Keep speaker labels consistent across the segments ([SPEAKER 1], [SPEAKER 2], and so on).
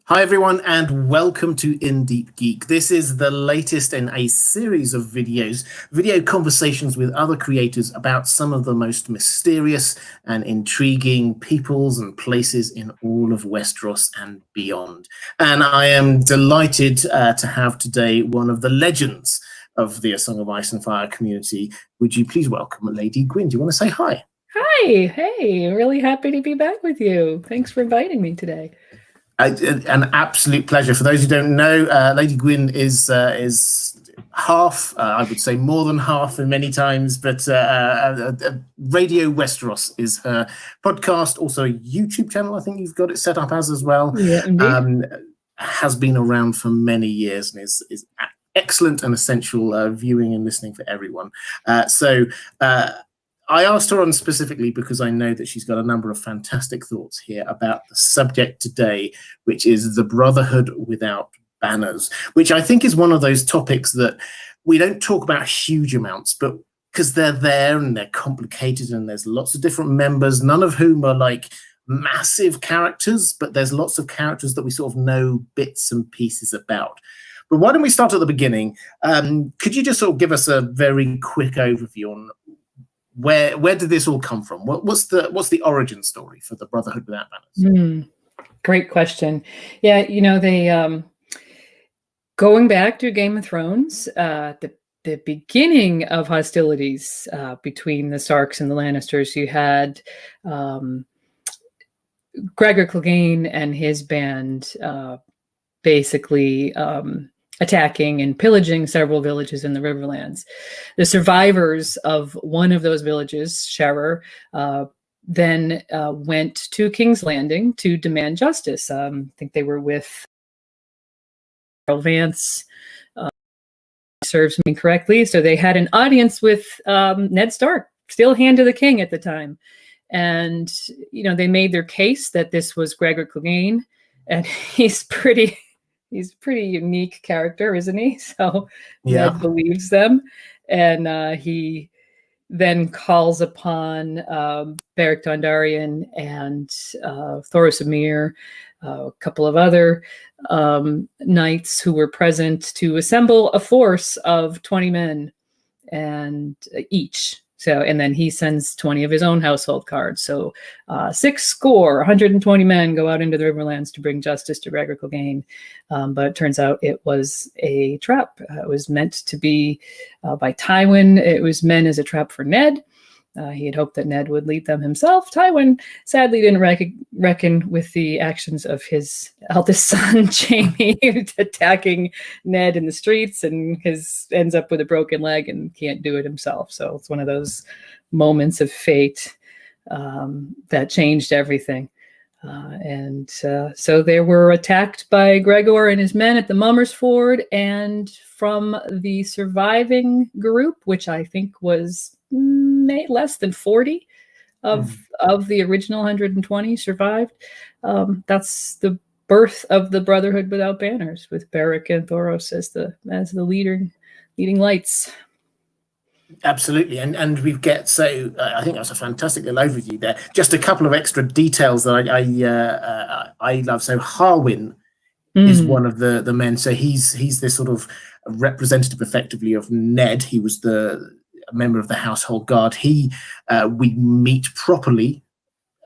[SPEAKER 1] Hi everyone and welcome to Deep Geek. This is the latest in a series of video conversations with other creators about some of the most mysterious and intriguing peoples and places in all of Westeros and beyond. And I am delighted to have today one of the legends of the A Song of Ice and Fire community. Would you please welcome Lady Gwyn? Do you want to say hi?
[SPEAKER 2] Hi, hey, really happy to be back with you. Thanks for inviting me today.
[SPEAKER 1] An absolute pleasure. For those who don't know, Lady Gwyn is half, I would say more than half in many times, but Radio Westeros is her podcast, also a YouTube channel I think you've got it set up as well.
[SPEAKER 2] Yeah, indeed.
[SPEAKER 1] Has been around for many years and is excellent and essential viewing and listening for everyone. I asked her on specifically because I know that she's got a number of fantastic thoughts here about the subject today, which is the Brotherhood without banners, which I think is one of those topics that we don't talk about huge amounts, but because they're there and they're complicated and there's lots of different members, none of whom are like massive characters, but there's lots of characters that we sort of know bits and pieces about. But why don't we start at the beginning? Could you just sort of give us a very quick overview on where did this all come from? What's the origin story for the Brotherhood without banners?
[SPEAKER 2] Great question. Yeah, they going back to Game of Thrones, the beginning of hostilities between the Starks and the Lannisters, you had Gregor Clegane and his band basically attacking and pillaging several villages in the Riverlands. The survivors of one of those villages, Sharer, then went to King's Landing to demand justice. I think they were with Earl Vance, serves me correctly. So they had an audience with Ned Stark, still Hand of the King at the time. And, they made their case that this was Gregor Clegane, and he's pretty unique character, isn't he? So yeah. Ned believes them, and he then calls upon Barrack Dondarrion and Thoros of Myr, a couple of other knights who were present, to assemble a force of 20 men and each. So, and then he sends 20 of his own household cards. So 120 men go out into the Riverlands to bring justice to Gregor Clegane. But it turns out it was a trap. It was meant to be by Tywin. It was meant as a trap for Ned. He had hoped that Ned would lead them himself. Tywin sadly didn't reckon with the actions of his eldest son, Jaime, attacking Ned in the streets, and ends up with a broken leg and can't do it himself. So it's one of those moments of fate that changed everything. So they were attacked by Gregor and his men at the Mummers Ford, and from the surviving group, which I think was less than 40 of the original 120 survived. That's the birth of the Brotherhood without banners, with Barrack and Thoros as the leading lights.
[SPEAKER 1] Absolutely, and we get I think that's a fantastic little overview there. Just a couple of extra details that I love. So Harwin is one of the men. So he's this sort of representative, effectively, of Ned. He was the member of the household guard. We meet properly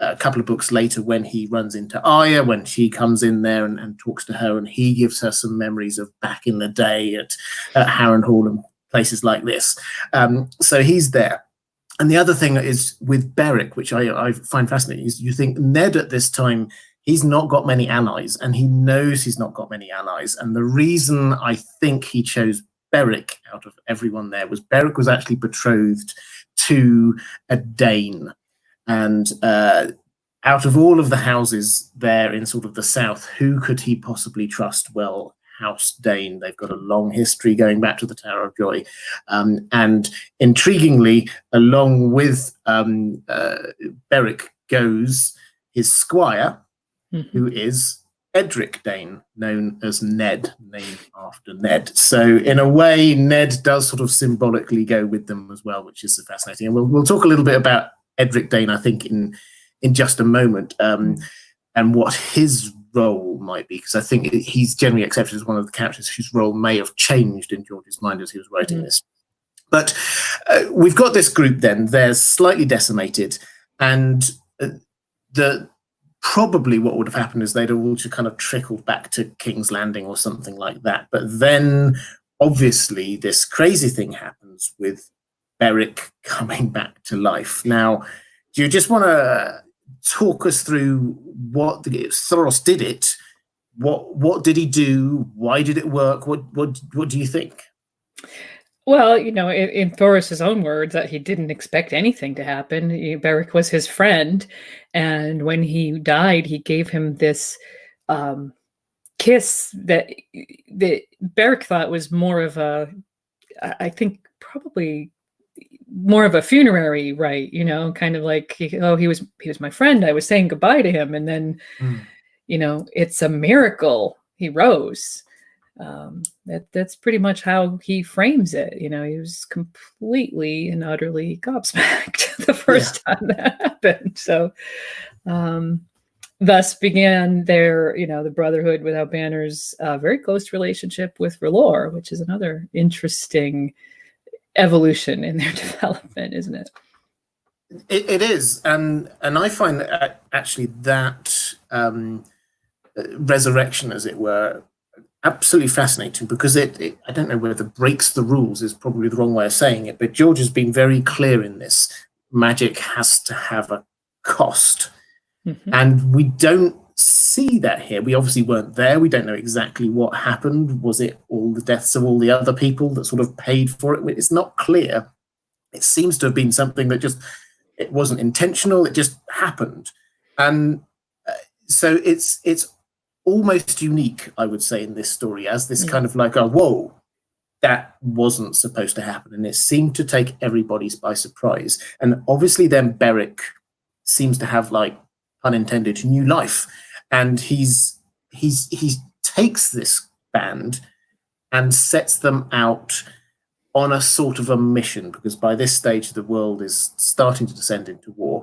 [SPEAKER 1] a couple of books later when he runs into Arya, when she comes in there and talks to her, and he gives her some memories of back in the day at Harrenhal and places like this. So he's there. And the other thing is with Barrack, which I find fascinating, is you think Ned at this time, he's not got many allies, and he knows he's not got many allies. And the reason I think he chose Barrack out of everyone there was Barrack was actually betrothed to a Dane. And out of all of the houses there in sort of the south, who could he possibly trust? Well, House Dane. They've got a long history going back to the Tower of Joy. And intriguingly, along with Barrack goes his squire, who is Edrick Dayne, known as Ned, named after Ned. So in a way, Ned does sort of symbolically go with them as well, which is fascinating. And we'll talk a little bit about Edrick Dayne, I think, in just a moment, and what his role might be, because I think he's generally accepted as one of the characters whose role may have changed in George's mind as he was writing this. But we've got this group then, they're slightly decimated, and probably what would have happened is they'd all just kind of trickled back to King's Landing or something like that. But then obviously this crazy thing happens with Barrack coming back to life. Now, do you just want to talk us through what Thoros did it? What did he do? Why did it work? What do you think?
[SPEAKER 2] Well, in Thoris's own words, that he didn't expect anything to happen. Barrack was his friend, and when he died, he gave him this kiss that Barrack thought was more of a, I think, probably more of a funerary rite. Kind of like, he was my friend. I was saying goodbye to him, and then, it's a miracle he rose. That's pretty much how he frames it. He was completely and utterly gobsmacked the first time that happened. So, thus began their, the Brotherhood without banners, very close relationship with R'hllor, which is another interesting evolution in their development, isn't it?
[SPEAKER 1] It is, and I find actually that resurrection, as it were, absolutely fascinating, because it I don't know whether breaks the rules is probably the wrong way of saying it, but George has been very clear in this. Magic has to have a cost. And we don't see that here. We obviously weren't there. We don't know exactly what happened. Was it all the deaths of all the other people that sort of paid for it? It's not clear. It seems to have been something that it wasn't intentional. It just happened. And so it's almost unique, I would say, in this story, as this kind of like, whoa, that wasn't supposed to happen. And it seemed to take everybody by surprise. And obviously then Barrack seems to have, like, unintended new life. And he takes this band and sets them out on a sort of a mission, because by this stage the world is starting to descend into war.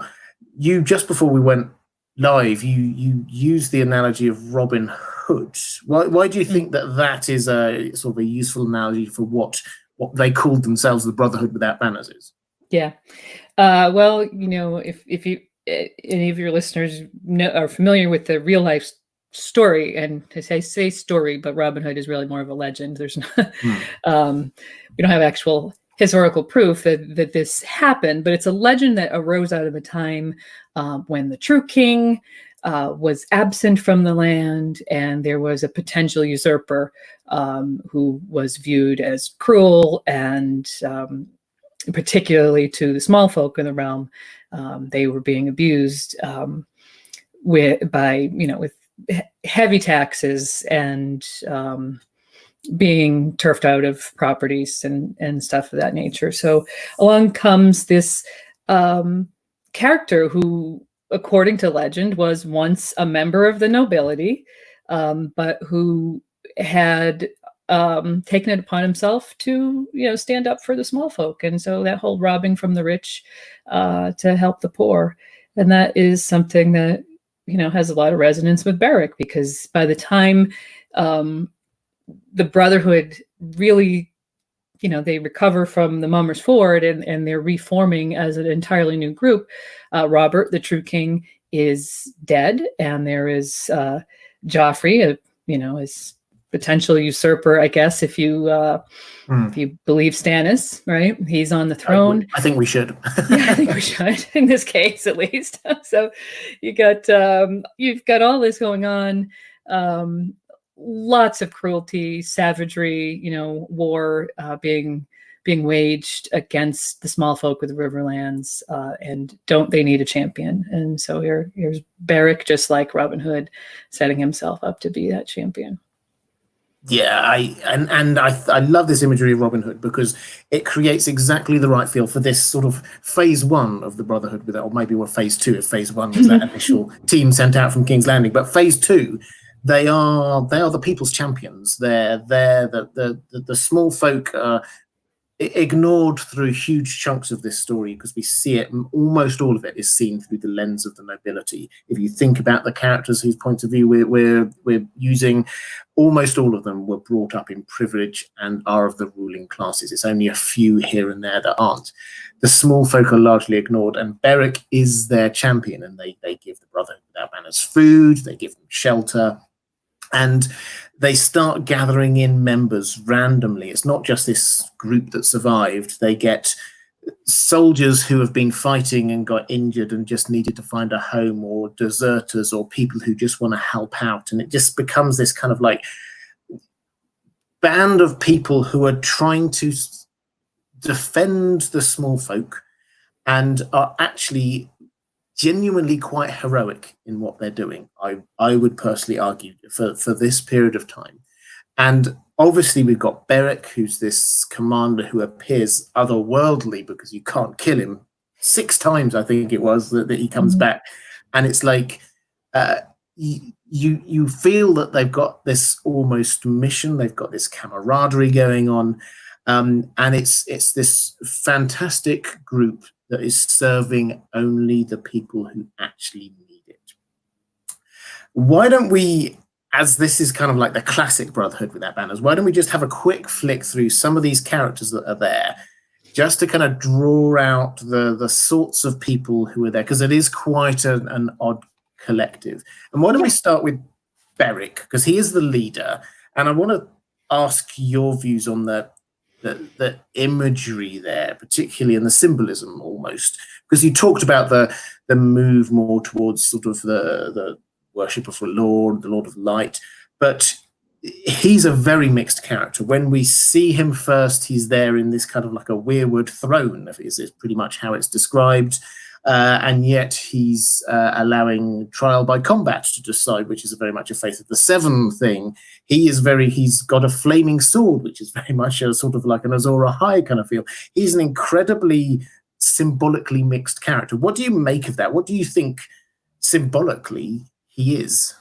[SPEAKER 1] Just before we went live, you used the analogy of Robin Hood. Why do you think that is a sort of a useful analogy for what they called themselves, the Brotherhood without banners, is?
[SPEAKER 2] Yeah. Well, if you any of your listeners are familiar with the real life story, and I say story, but Robin Hood is really more of a legend. There's not, we don't have actual historical proof that this happened, but it's a legend that arose out of a time when the true king was absent from the land, and there was a potential usurper who was viewed as cruel, and particularly to the small folk in the realm, they were being abused with heavy taxes and being turfed out of properties and stuff of that nature. So along comes this character who, according to legend, was once a member of the nobility, but who had taken it upon himself to stand up for the small folk. And so that whole robbing from the rich to help the poor, and that is something that has a lot of resonance with Barrack, because by the time the Brotherhood really, they recover from the Mummer's Ford and they're reforming as an entirely new group, Robert, the true king, is dead, and there is Joffrey, his potential usurper, I guess, if you believe Stannis, right? He's on the throne.
[SPEAKER 1] I think we should.
[SPEAKER 2] Yeah, I think we should, in this case at least. So you've got all this going on. Lots of cruelty, savagery, war being waged against the small folk of the Riverlands, and don't they need a champion? And so here's Barrack, just like Robin Hood, setting himself up to be that champion.
[SPEAKER 1] Yeah, I love this imagery of Robin Hood, because it creates exactly the right feel for this sort of phase one of the Brotherhood, or maybe phase two, if phase one was that initial team sent out from King's Landing. But phase two, they are the people's champions. They're the small folk are ignored through huge chunks of this story, because we see it, almost all of it is seen through the lens of the nobility. If you think about the characters whose point of view we're using, almost all of them were brought up in privilege and are of the ruling classes. It's only a few here and there that aren't. The small folk are largely ignored, and Barrack is their champion, and they give the Brotherhood without banners food, they give them shelter, and they start gathering in members randomly. It's not just this group that survived. They get soldiers who have been fighting and got injured and just needed to find a home, or deserters, or people who just want to help out. And it just becomes this kind of like band of people who are trying to defend the small folk and are actually genuinely quite heroic in what they're doing. I would personally argue for this period of time. And obviously we've got Barrack, who's this commander who appears otherworldly because you can't kill him. 6 times, I think it was, that he comes back. And it's like you feel that they've got this almost mission. They've got this camaraderie going on. And it's this fantastic group that is serving only the people who actually need it. Why don't we, as this is kind of like the classic Brotherhood without banners, why don't we just have a quick flick through some of these characters that are there, just to kind of draw out the sorts of people who are there, because it is quite an odd collective. And why don't we start with Barrack, because he is the leader, and I want to ask your views on the imagery there, particularly in the symbolism almost, because you talked about the move more towards sort of the worship of the Lord of Light, but he's a very mixed character. When we see him first, he's there in this kind of like a weirwood throne, is pretty much how it's described. And yet he's allowing trial by combat to decide, which is very much a Faith of the Seven thing. He's got a flaming sword, which is very much a sort of like an Azor Ahai kind of feel. He's an incredibly symbolically mixed character. What do you make of that? What do you think symbolically he is?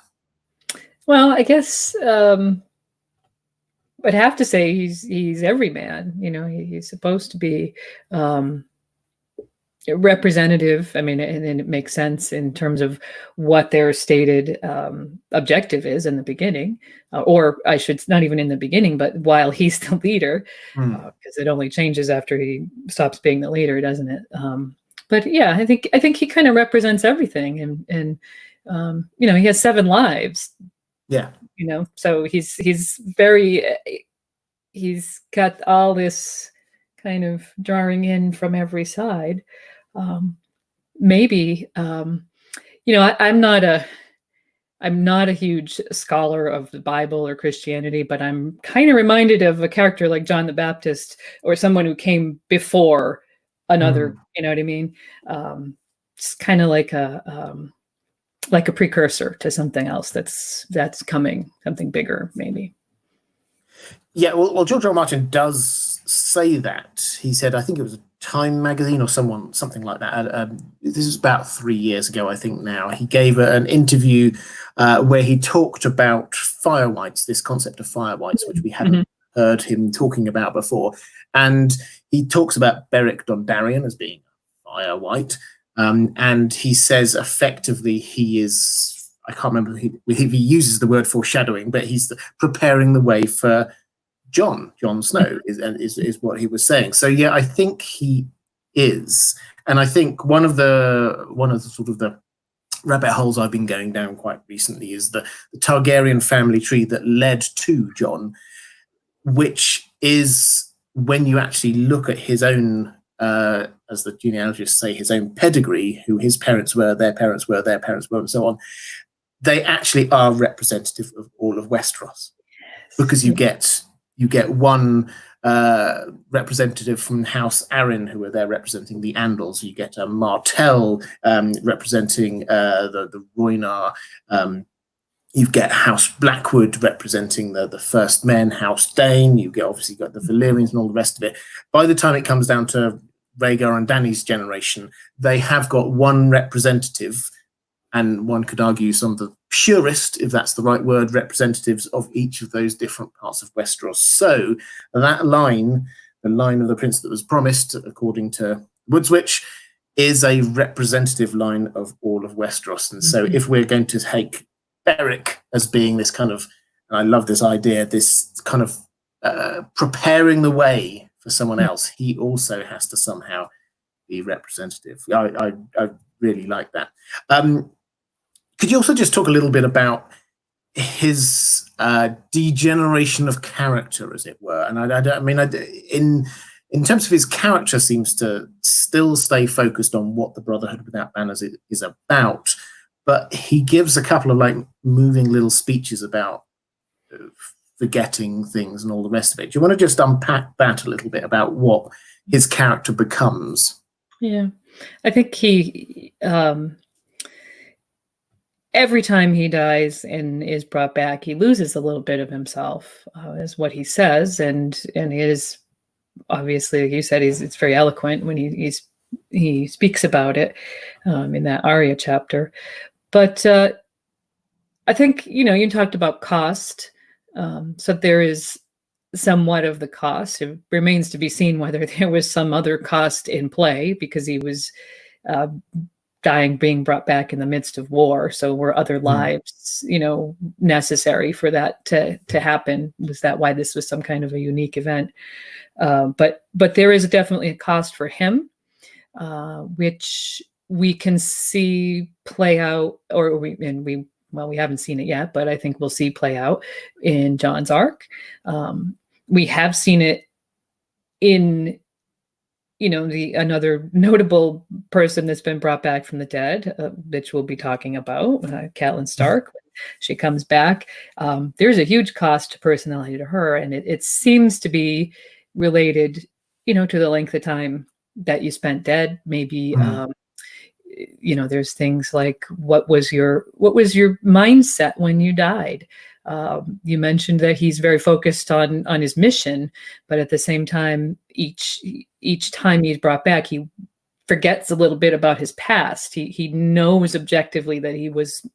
[SPEAKER 2] Well, I guess I'd have to say he's every man. You know, he's supposed to be representative. I mean, and it makes sense in terms of what their stated objective is in the beginning, or I should not even in the beginning, but while he's the leader, because it only changes after he stops being the leader, doesn't it? But yeah, I think he kind of represents everything, and you know, he has 7 lives.
[SPEAKER 1] Yeah,
[SPEAKER 2] you know, so he's got all this kind of drawing in from every side. Maybe you know, I'm not a huge scholar of the Bible or Christianity, but I'm kind of reminded of a character like John the Baptist, or someone who came before another. You know what I mean? It's kind of like a precursor to something else that's coming, something bigger, maybe.
[SPEAKER 1] Yeah, well, George R. R. Martin does say that. He said, I think it was a Time magazine or something like that. This is about 3 years ago, I think now. He gave an interview where he talked about fire whites, this concept of fire whites, which we hadn't heard him talking about before. And he talks about Beric Dondarrion as being a fire white. And he says effectively he is, I can't remember if he uses the word foreshadowing, but he's preparing the way for Jon Snow is what he was saying. So yeah, I think he is, and I think one of the sort of the rabbit holes I've been going down quite recently is the Targaryen family tree that led to Jon, which is, when you actually look at his own, as the genealogists say, his own pedigree, who his parents were, their parents were, their parents were, and so on, they actually are representative of all of Westeros, because you get one representative from House Arryn, who are there representing the Andals. You get a Martell representing the Rhoynar. You get House Blackwood representing the First Men, House Dane. You get obviously got the Valyrians and all the rest of it. By the time it comes down to Rhaegar and Dany's generation, they have got one representative, and one could argue some of the purest, if that's the right word, representatives of each of those different parts of Westeros. So that line the line of the prince that was promised, according to Woodswitch, is a representative line of all of Westeros. And so if we're going to take Barrack as being this kind of, and I love this idea, this kind of preparing the way for someone else, he also has to somehow be representative. I really like that. Could you also just talk a little bit about his degeneration of character, as it were? And in terms of his character, seems to still stay focused on what the Brotherhood Without Banners is about, but he gives a couple of like moving little speeches about forgetting things and all the rest of it. Do you want to just unpack that a little bit about what his character becomes?
[SPEAKER 2] Yeah, I think he every time he dies and is brought back, he loses a little bit of himself, is what he says, and it is obviously, like you said, it's very eloquent when he speaks about it in that Arya chapter. But I think you talked about cost, so there is somewhat of the cost. It remains to be seen whether there was some other cost in play, because he was dying, being brought back in the midst of war. So were other lives, necessary for that to happen? Was that why this was some kind of a unique event? But there is definitely a cost for him, which we can see play out, we haven't seen it yet, but I think we'll see play out in Jon's arc. We have seen it in another notable person that's been brought back from the dead, which we'll be talking about, Catelyn Stark. When she comes back, there's a huge cost to personality to her, and it seems to be related, to the length of time that you spent dead. Maybe, there's things like what was your mindset when you died? You mentioned that he's very focused on his mission, but at the same time, each time he's brought back, he forgets a little bit about his past. He knows objectively that he was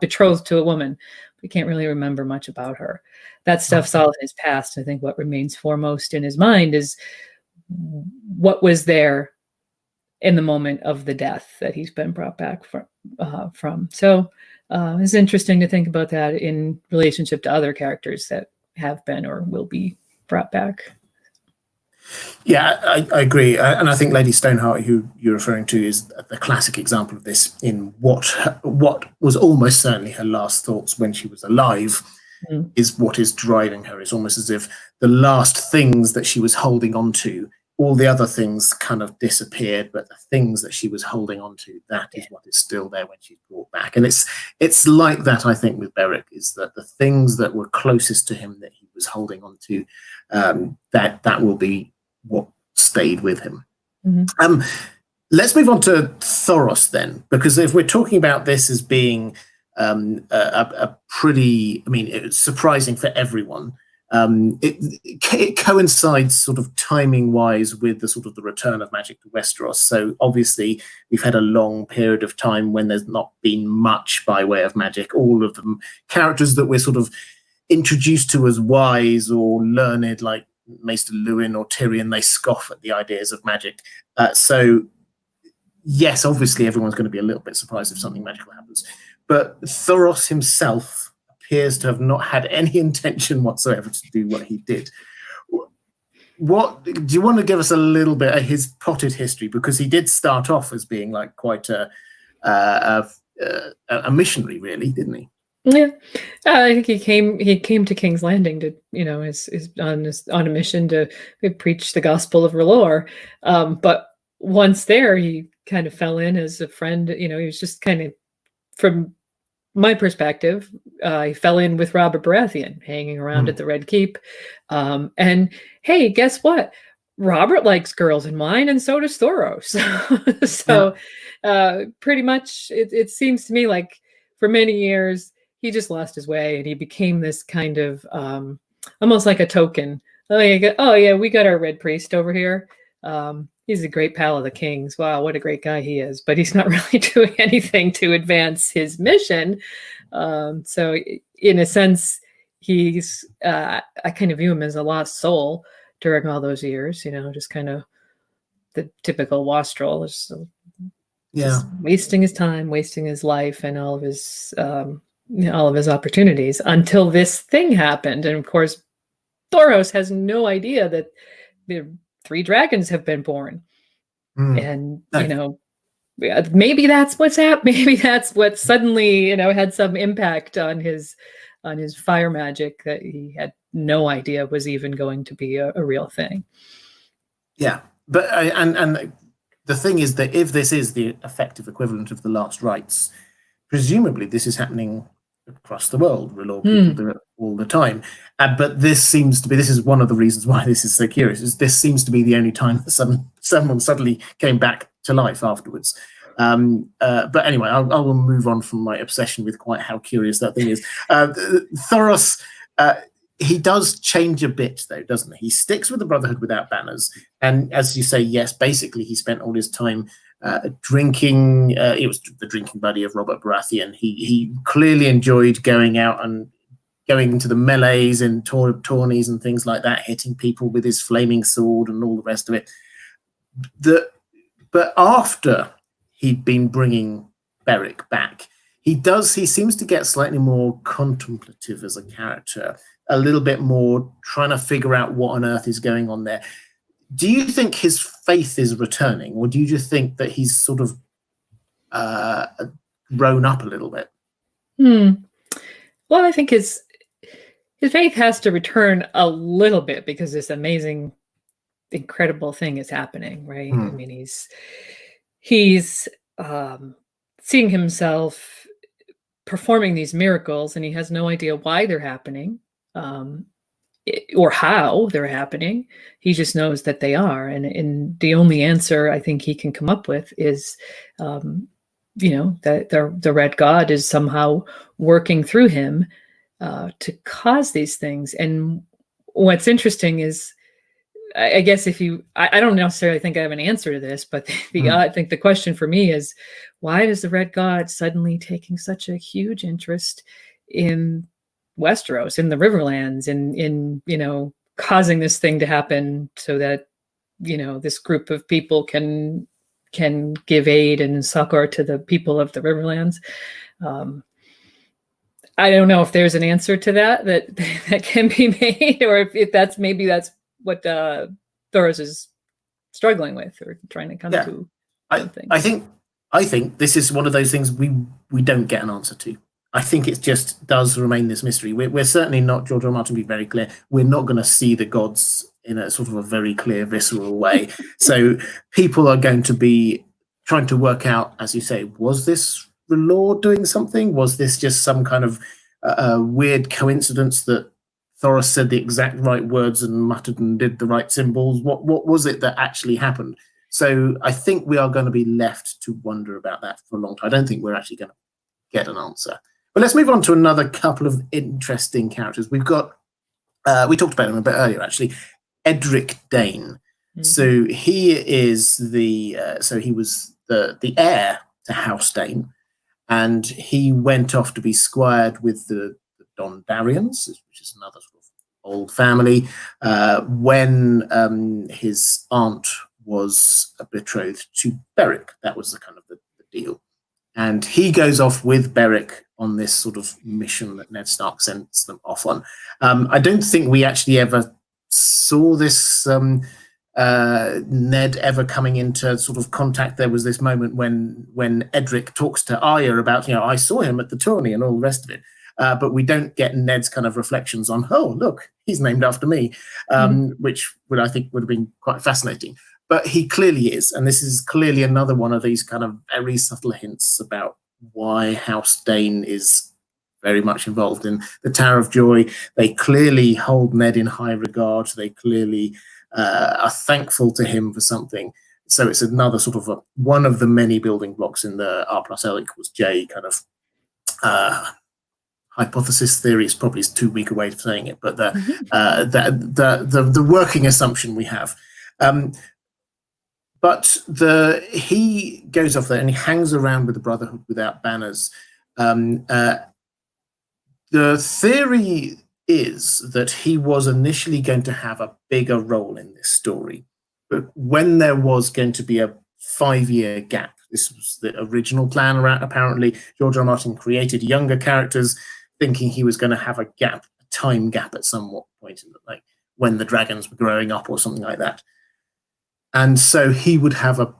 [SPEAKER 2] betrothed to a woman, but he can't really remember much about her. That stuff's all in his past. I think what remains foremost in his mind is what was there in the moment of the death that he's been brought back from. So it's interesting to think about that in relationship to other characters that have been or will be brought back.
[SPEAKER 1] Yeah, I agree. And I think Lady Stoneheart, who you're referring to, is the classic example of this in what was almost certainly her last thoughts when she was alive, is what is driving her. It's almost as if the last things that she was holding on to, all the other things kind of disappeared, but the things that she was holding on to, that is what is still there when she's brought back. And it's like that, I think, with Barrack, is that the things that were closest to him that he was holding on to, that will be what stayed with him. Let's move on to Thoros then, because if we're talking about this as being a pretty, it's surprising for everyone. It coincides sort of timing wise with the sort of the return of magic to Westeros. So obviously we've had a long period of time when there's not been much by way of magic. All of them characters that we're sort of introduced to as wise or learned, like Maester Luwin or Tyrion, they scoff at the ideas of magic. So yes, obviously everyone's going to be a little bit surprised if something magical happens. But Thoros himself appears to have not had any intention whatsoever to do what he did. What do you want to give us a little bit of his potted history? Because he did start off as being like quite a missionary, really, didn't he?
[SPEAKER 2] Yeah, I think he came to King's Landing to, is on a mission to preach the gospel of R'hllor. But once there, he kind of fell in as a friend. He was just kind of, from my perspective, he fell in with Robert Baratheon, hanging around at the Red Keep. And hey, guess what? Robert likes girls and wine, and so does Thoros. So pretty much, it seems to me like for many years, he just lost his way, and he became this kind of almost like a token. Oh yeah, we got our Red Priest over here. He's a great pal of the king's. Wow, what a great guy he is. But he's not really doing anything to advance his mission. So in a sense, he's I kind of view him as a lost soul during all those years, just kind of the typical wastrel, just wasting his time, wasting his life, and all of his opportunities until this thing happened. And of course, Thoros has no idea that the 3 dragons have been born. And, maybe that's what's happened. Maybe that's what suddenly, had some impact on his fire magic that he had no idea was even going to be a real thing.
[SPEAKER 1] Yeah. But and the thing is that if this is the effective equivalent of the last rites, presumably this is happening across the world. R'hllor people do it all the time. But this is one of the reasons why this is so curious, is this seems to be the only time that someone suddenly came back to life afterwards. But anyway, I will move on from my obsession with quite how curious that thing is. Thoros, he does change a bit, though, doesn't he? He sticks with the Brotherhood without banners. And as you say, yes, basically he spent all his time drinking. It was the drinking buddy of Robert Baratheon. He clearly enjoyed going out and going into the melees and tourneys and things like that, hitting people with his flaming sword and all the rest of it. But after he'd been bringing Barrack back, he seems to get slightly more contemplative as a character, a little bit more trying to figure out what on earth is going on there. Do you think his faith is returning, or do you just think that he's sort of grown up a little bit?
[SPEAKER 2] Well, I think his faith has to return a little bit because this amazing, incredible thing is happening, right? I mean, he's seeing himself performing these miracles, and he has no idea why they're happening. Or how they're happening. He just knows that they are. And the only answer I think he can come up with is, that the Red God is somehow working through him to cause these things. And what's interesting is, I guess I don't necessarily think I have an answer to this, but I think the question for me is, why is the Red God suddenly taking such a huge interest in Westeros, in the Riverlands, in causing this thing to happen so that this group of people can give aid and succor to the people of the Riverlands? I don't know if there's an answer to that can be made, or if that's what Thoros is struggling with or trying to come to. I
[SPEAKER 1] think this is one of those things we don't get an answer to. I think it just does remain this mystery. We're certainly not, George R. R. Martin, be very clear, we're not going to see the gods in a sort of a very clear, visceral way. So people are going to be trying to work out, as you say, was this R'hllor doing something? Was this just some kind of weird coincidence that Thoros said the exact right words and muttered and did the right symbols? What was it that actually happened? So I think we are going to be left to wonder about that for a long time. I don't think we're actually going to get an answer. But let's move on to another couple of interesting characters. We've got, we talked about him a bit earlier, actually, Edrick Dayne. So he is he was the heir to House Dayne, and he went off to be squired with the Dondarrions, which is another sort of old family, when his aunt was betrothed to Barrack. That was the kind of the deal. And he goes off with Barrack on this sort of mission that Ned Stark sends them off on. I don't think we actually ever saw this Ned ever coming into sort of contact. There was this moment when Edric talks to Arya about, I saw him at the tourney and all the rest of it. But we don't get Ned's kind of reflections on, oh, look, he's named after me, which I think would have been quite fascinating. But he clearly is, and this is clearly another one of these kind of very subtle hints about why House Dayne is very much involved in the Tower of Joy. They clearly hold Ned in high regard. They clearly are thankful to him for something. So it's another sort of one of the many building blocks in the R+L equals J kind of hypothesis theory. Is probably too weak a way of saying it, but the working assumption we have. But he goes off there and he hangs around with the Brotherhood without banners. The theory is that he was initially going to have a bigger role in this story. But when there was going to be a 5-year gap, this was the original plan, apparently, George R. R. Martin created younger characters thinking he was going to have a time gap at some point, like when the dragons were growing up or something like that. And so he would have a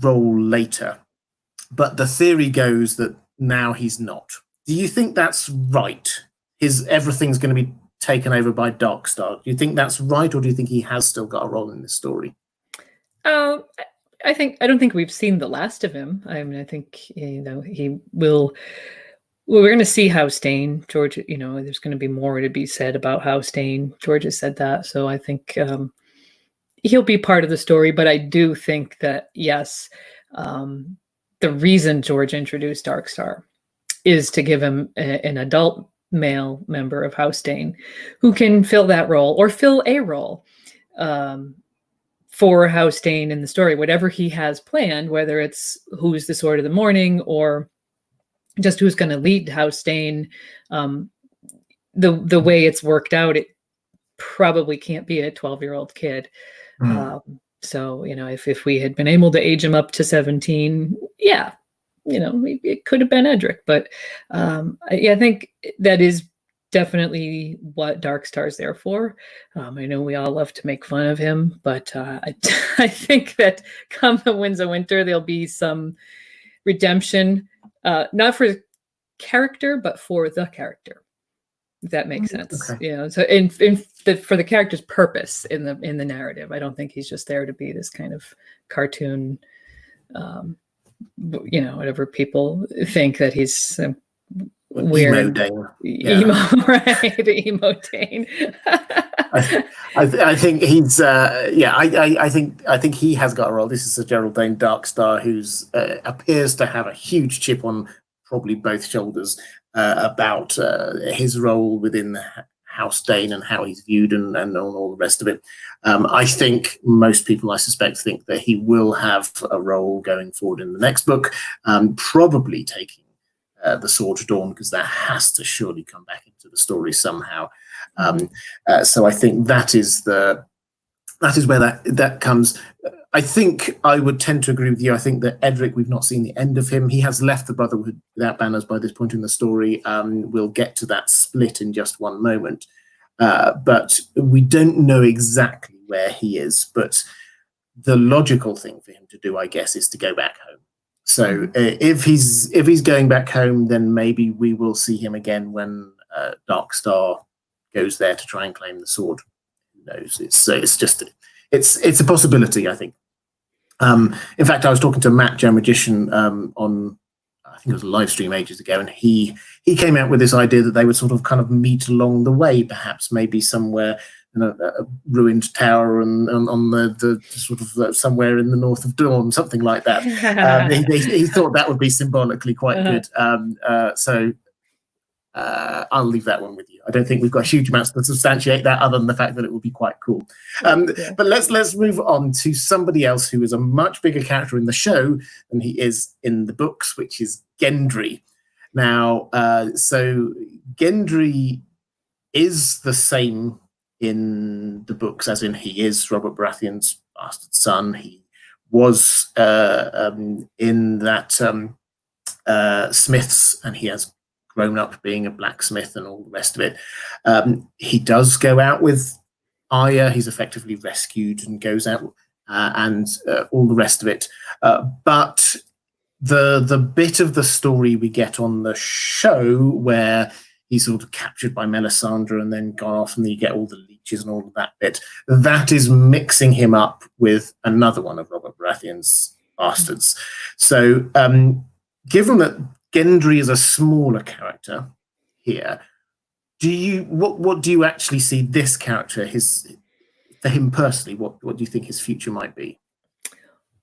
[SPEAKER 1] role later. But the theory goes that now he's not. Do you think that's right? Everything's going to be taken over by Darkstar. Do you think that's right, or do you think he has still got a role in this story?
[SPEAKER 2] I don't think we've seen the last of him. I mean, I think he will. Well, we're going to see House Dayne, George. There's going to be more to be said about House Dayne. George has said that, so I think he'll be part of the story. But I do think that yes, the reason George introduced Darkstar is to give him an adult male member of House Dayne who can fill that role or fill a role for House Dayne in the story, whatever he has planned, whether it's who's the Sword of the Morning or just who's going to lead House Dayne. The way it's worked out, it probably can't be a 12-year-old kid. So, if we had been able to age him up to 17, yeah, it could have been Edrick. But I think that is definitely what Darkstar's there for. I know we all love to make fun of him, but I think that come the Winds of Winter, there'll be some redemption, not for character, but for the character. If that makes sense.
[SPEAKER 1] Okay.
[SPEAKER 2] So for the character's purpose in the narrative, I don't think he's just there to be this kind of cartoon, whatever people think that he's weird. Emo, right? The emo Dane.
[SPEAKER 1] I think he's I think he has got a role. This is Sir Gerald Dane Darkstar, who's appears to have a huge chip on probably both shoulders about his role within the House Dane and how he's viewed and all the rest of it. I think most people, I suspect, think that he will have a role going forward in the next book, probably taking the Sword to Dawn, because that has to surely come back into the story somehow. So I think that is where that comes. I think I would tend to agree with you. I think that Edrick, we've not seen the end of him. He has left the Brotherhood without banners by this point in the story. We'll get to that split in just one moment. But we don't know exactly where he is. But the logical thing for him to do, I guess, is to go back home. So if he's going back home, then maybe we will see him again when Darkstar goes there to try and claim the sword. Who knows? It's a possibility, I think. In fact, I was talking to Matt Joe Magician on, I think it was a live stream ages ago, and he came out with this idea that they would sort of kind of meet along the way, perhaps maybe somewhere in a ruined tower and on the sort of somewhere in the north of Dawn, something like that. He thought that would be symbolically quite good. So I'll leave that one with you. I don't think we've got huge amounts to substantiate that, other than the fact that it would be quite cool. But let's move on to somebody else who is a much bigger character in the show than he is in the books, which is Gendry. Now, so Gendry is the same in the books as in he is Robert Baratheon's bastard son. He was in that Smiths, and he has grown up being a blacksmith and all the rest of it. He does go out with Arya. He's effectively rescued and goes out and all the rest of it. But the bit of the story we get on the show where he's sort of captured by Melisandre and then gone off, and then you get all the leeches and all of that bit, that is mixing him up with another one of Robert Baratheon's bastards. So given that Gendry is a smaller character here, what do you actually see this character, for him personally, what do you think his future might be?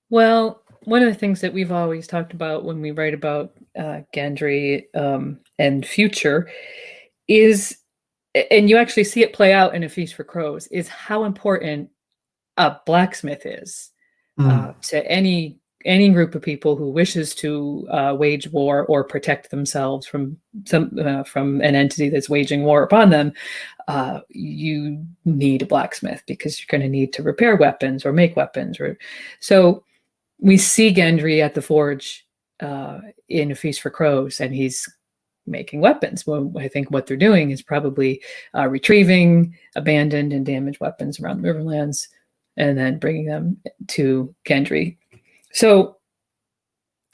[SPEAKER 2] Well, one of the things that we've always talked about when we write about Gendry and future is, and you actually see it play out in A Feast for Crows, is how important a blacksmith is to any any group of people who wishes to wage war or protect themselves from an entity that's waging war upon them, you need a blacksmith, because you're going to need to repair weapons or make weapons. So we see Gendry at the forge in A Feast for Crows, and he's making weapons. Well, I think what they're doing is probably retrieving abandoned and damaged weapons around the Riverlands, and then bringing them to Gendry. So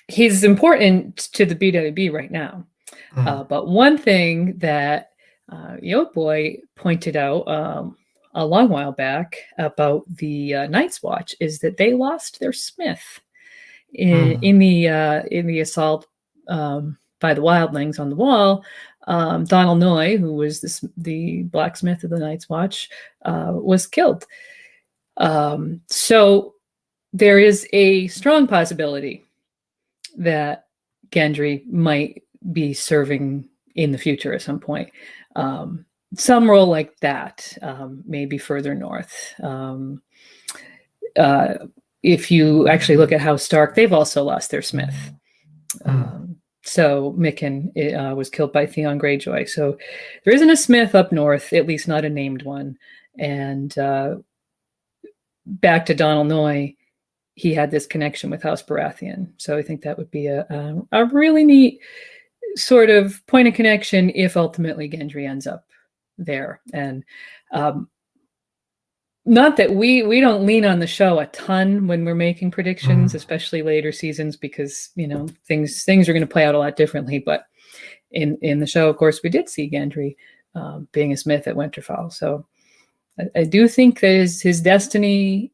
[SPEAKER 2] he's important to the BWB right now. But one thing that Yoke Boy pointed out a long while back about the Night's Watch is that they lost their smith in the assault by the wildlings on the wall. Donald Noy, who was the blacksmith of the Night's Watch, was killed. So there is a strong possibility that Gendry might be serving in the future at some point. Some role like that, maybe further north. If you actually look at House Stark, they've also lost their smith. So Mikken was killed by Theon Greyjoy. So there isn't a smith up north, at least not a named one. And back to Donald Noy, he had this connection with House Baratheon. So I think that would be a really neat sort of point of connection if ultimately Gendry ends up there. And not that we don't lean on the show a ton when we're making predictions, especially later seasons, because things are going to play out a lot differently. But in the show, of course, we did see Gendry being a smith at Winterfell. So I do think that his destiny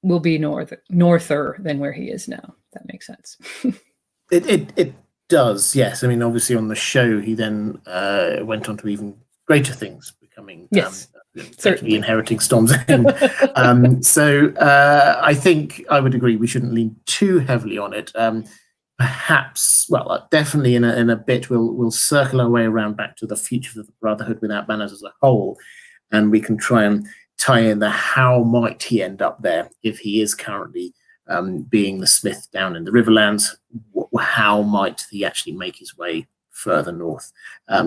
[SPEAKER 2] will be norther than where he is now. That makes sense.
[SPEAKER 1] It does, yes. I mean, obviously on the show, he then went on to even greater things, becoming certainly inheriting Storm's End. So I think I would agree we shouldn't lean too heavily on it. Perhaps, well, definitely in a bit we'll circle our way around back to the future of the Brotherhood without banners as a whole, and we can try and tie in the how might he end up there if he is currently being the smith down in the Riverlands. How might he actually make his way further north?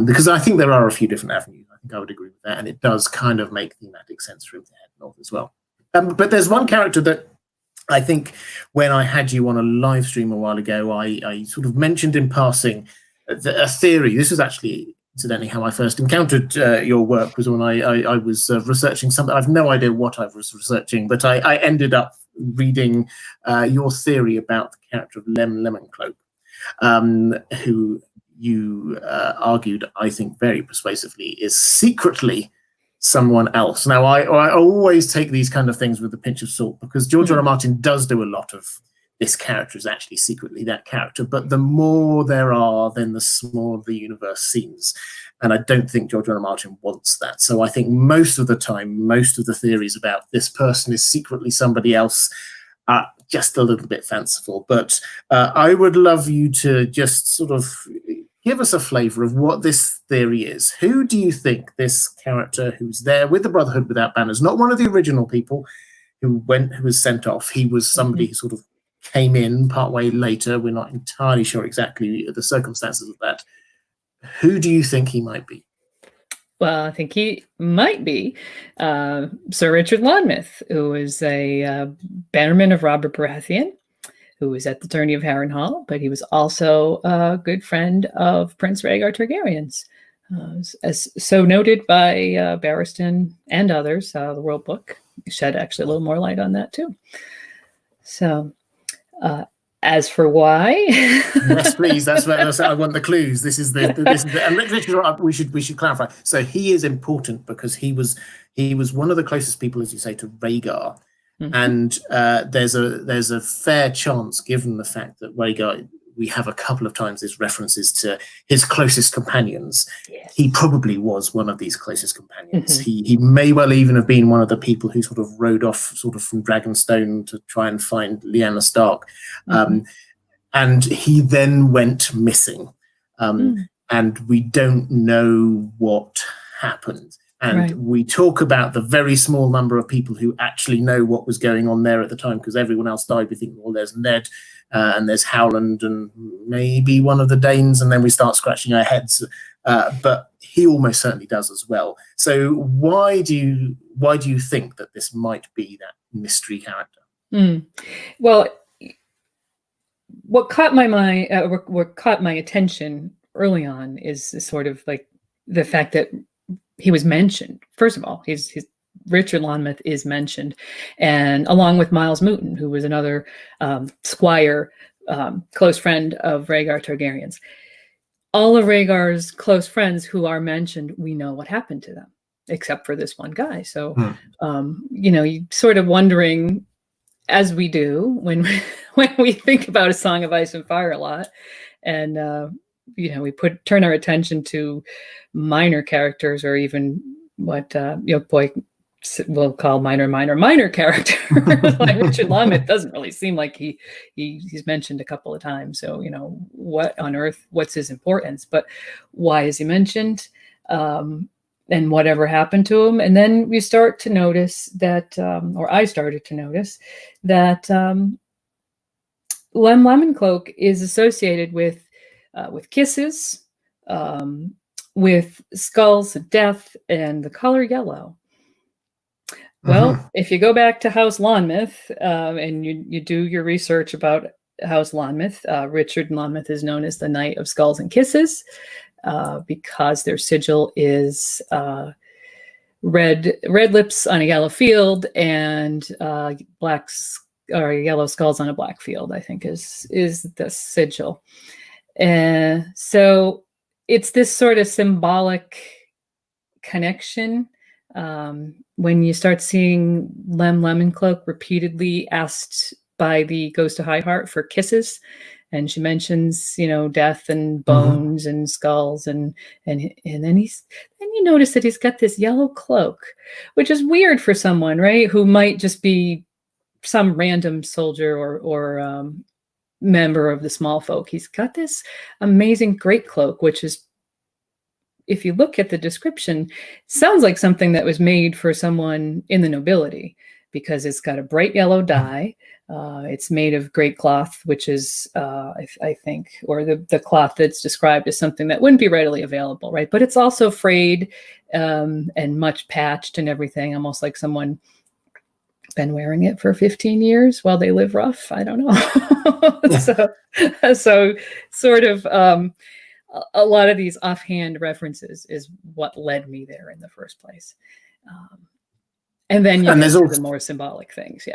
[SPEAKER 1] Because I think there are a few different avenues. I think I would agree with that, and it does kind of make thematic sense for him to head north as well. But there's one character that I think when I had you on a live stream a while ago, I sort of mentioned in passing a theory. This was actually incidentally how I first encountered your work, was when I was researching something. I have no idea what I was researching, but I ended up reading your theory about the character of Lem Lemoncloak, who you argued, I think very persuasively, is secretly someone else. Now, I always take these kind of things with a pinch of salt, because George R. R. Martin does do a lot of this character is actually secretly that character, but the more there are, then the smaller the universe seems. And I don't think George R. R. Martin wants that. So I think most of the time, most of the theories about this person is secretly somebody else are just a little bit fanciful. But I would love you to just sort of give us a flavor of what this theory is. Who do you think this character who's there with the Brotherhood without banners, not one of the original people who was sent off, he was somebody who sort of came in partway later. We're not entirely sure exactly the circumstances of that. Who do you think he might be?
[SPEAKER 2] Well, I think he might be Sir Richard Lonmouth, who is a bannerman of Robert Baratheon, who was at the tourney of Harrenhal, but he was also a good friend of Prince Rhaegar Targaryen's, as so noted by Barristan and others. The World Book shed actually a little more light on that too. So, as for why,
[SPEAKER 1] yes, please. That's what I want the clues. This is the we should clarify. So he is important because he was one of the closest people, as you say, to Rhaegar. And there's a fair chance, given the fact that Rhaegar, we have a couple of times these references to his closest companions. Yes. He probably was one of these closest companions. He may well even have been one of the people who sort of rode off sort of from Dragonstone to try and find Lyanna Stark. And he then went missing. And we don't know what happened. And we talk about the very small number of people who actually know what was going on there at the time, because everyone else died. We think, well, there's Ned and there's Howland and maybe one of the Danes, and then we start scratching our heads. But he almost certainly does as well. So why do you think that this might be that mystery character?
[SPEAKER 2] Well, what caught my mind, what caught my attention early on is sort of like the fact that he was mentioned. First of all, he's Richard Lonmouth is mentioned, and along with Miles Mooton, who was another squire, close friend of Rhaegar Targaryen's. All of Rhaegar's close friends who are mentioned, we know what happened to them, except for this one guy. So, you sort of wondering, as we do when we think about A Song of Ice and Fire a lot, and we turn our attention to minor characters, or even what Boy will call minor character. Like Richard Lonmouth doesn't really seem like he's mentioned a couple of times. So what on earth? What's his importance? But why is he mentioned? And whatever happened to him? And then we start to notice that, or I started to notice that Lem Lemoncloak is associated with kisses, with skulls of death, and the color yellow. Well, if you go back to House Lonmouth and you do your research about House Lonmouth, Richard Lonmouth is known as the Knight of Skulls and Kisses because their sigil is red lips on a yellow field and yellow skulls on a black field, I think is the sigil. And so it's this sort of symbolic connection. When you start seeing Lem Lemoncloak repeatedly asked by the Ghost of High Heart for kisses, and she mentions, death and bones and skulls, and then you notice that he's got this yellow cloak, which is weird for someone, right, who might just be some random soldier or member of the small folk. He's got this amazing great cloak, which is, if you look at the description, sounds like something that was made for someone in the nobility, because it's got a bright yellow dye. It's made of great cloth, which is, I think, or the cloth that's described as something that wouldn't be readily available, right? But it's also frayed and much patched and everything, almost like someone been wearing it for 15 years while they live rough. I don't know. so sort of a lot of these offhand references is what led me there in the first place. And then you get to the more symbolic things.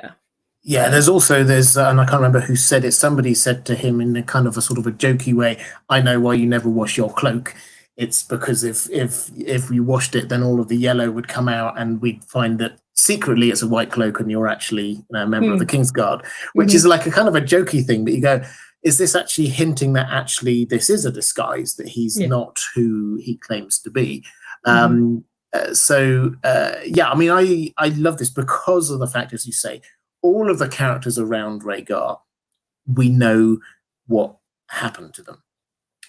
[SPEAKER 1] Yeah, there's and I can't remember who said it. Somebody said to him in a kind of a sort of a jokey way, "I know why you never wash your cloak. It's because if we washed it, then all of the yellow would come out, and we'd find that secretly it's a white cloak, and you're actually a member of the Kingsguard," which is like a kind of a jokey thing. But you go, is this actually hinting that actually this is a disguise, that he's not who he claims to be? I mean, I love this because of the fact, as you say, all of the characters around Rhaegar, we know what happened to them.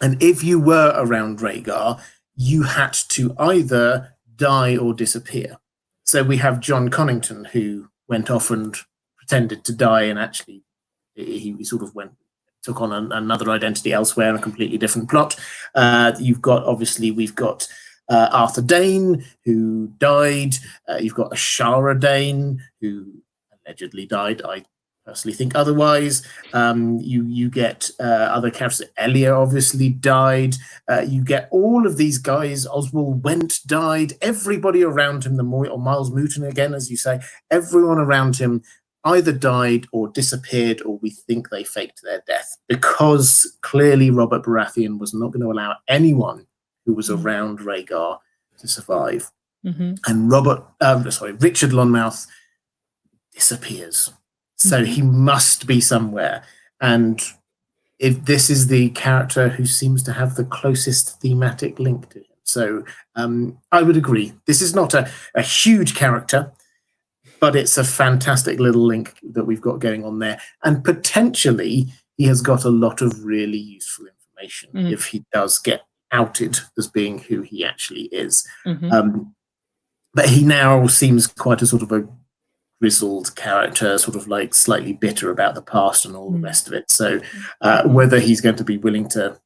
[SPEAKER 1] And if you were around Rhaegar, you had to either die or disappear. So we have John Connington, who went off and pretended to die, and actually he sort of took on another identity elsewhere, a completely different plot. We've got Arthur Dayne, who died. You've got Ashara Dayne, who allegedly died. I personally think otherwise. You get other characters. Elia obviously died. You get all of these guys. Oswald Went died. Everybody around him, or Miles Mooton again, as you say, everyone around him either died or disappeared, or we think they faked their death, because clearly Robert Baratheon was not going to allow anyone who was around Rhaegar to survive. And Richard Lonmouth disappears. So he must be somewhere. And if this is the character who seems to have the closest thematic link to him. So I would agree. This is not a huge character, but it's a fantastic little link that we've got going on there. And potentially he has got a lot of really useful information if he does get outed as being who he actually is. but he now seems quite a sort of a grizzled character, sort of like slightly bitter about the past and all the rest of it. So whether he's going to be willing to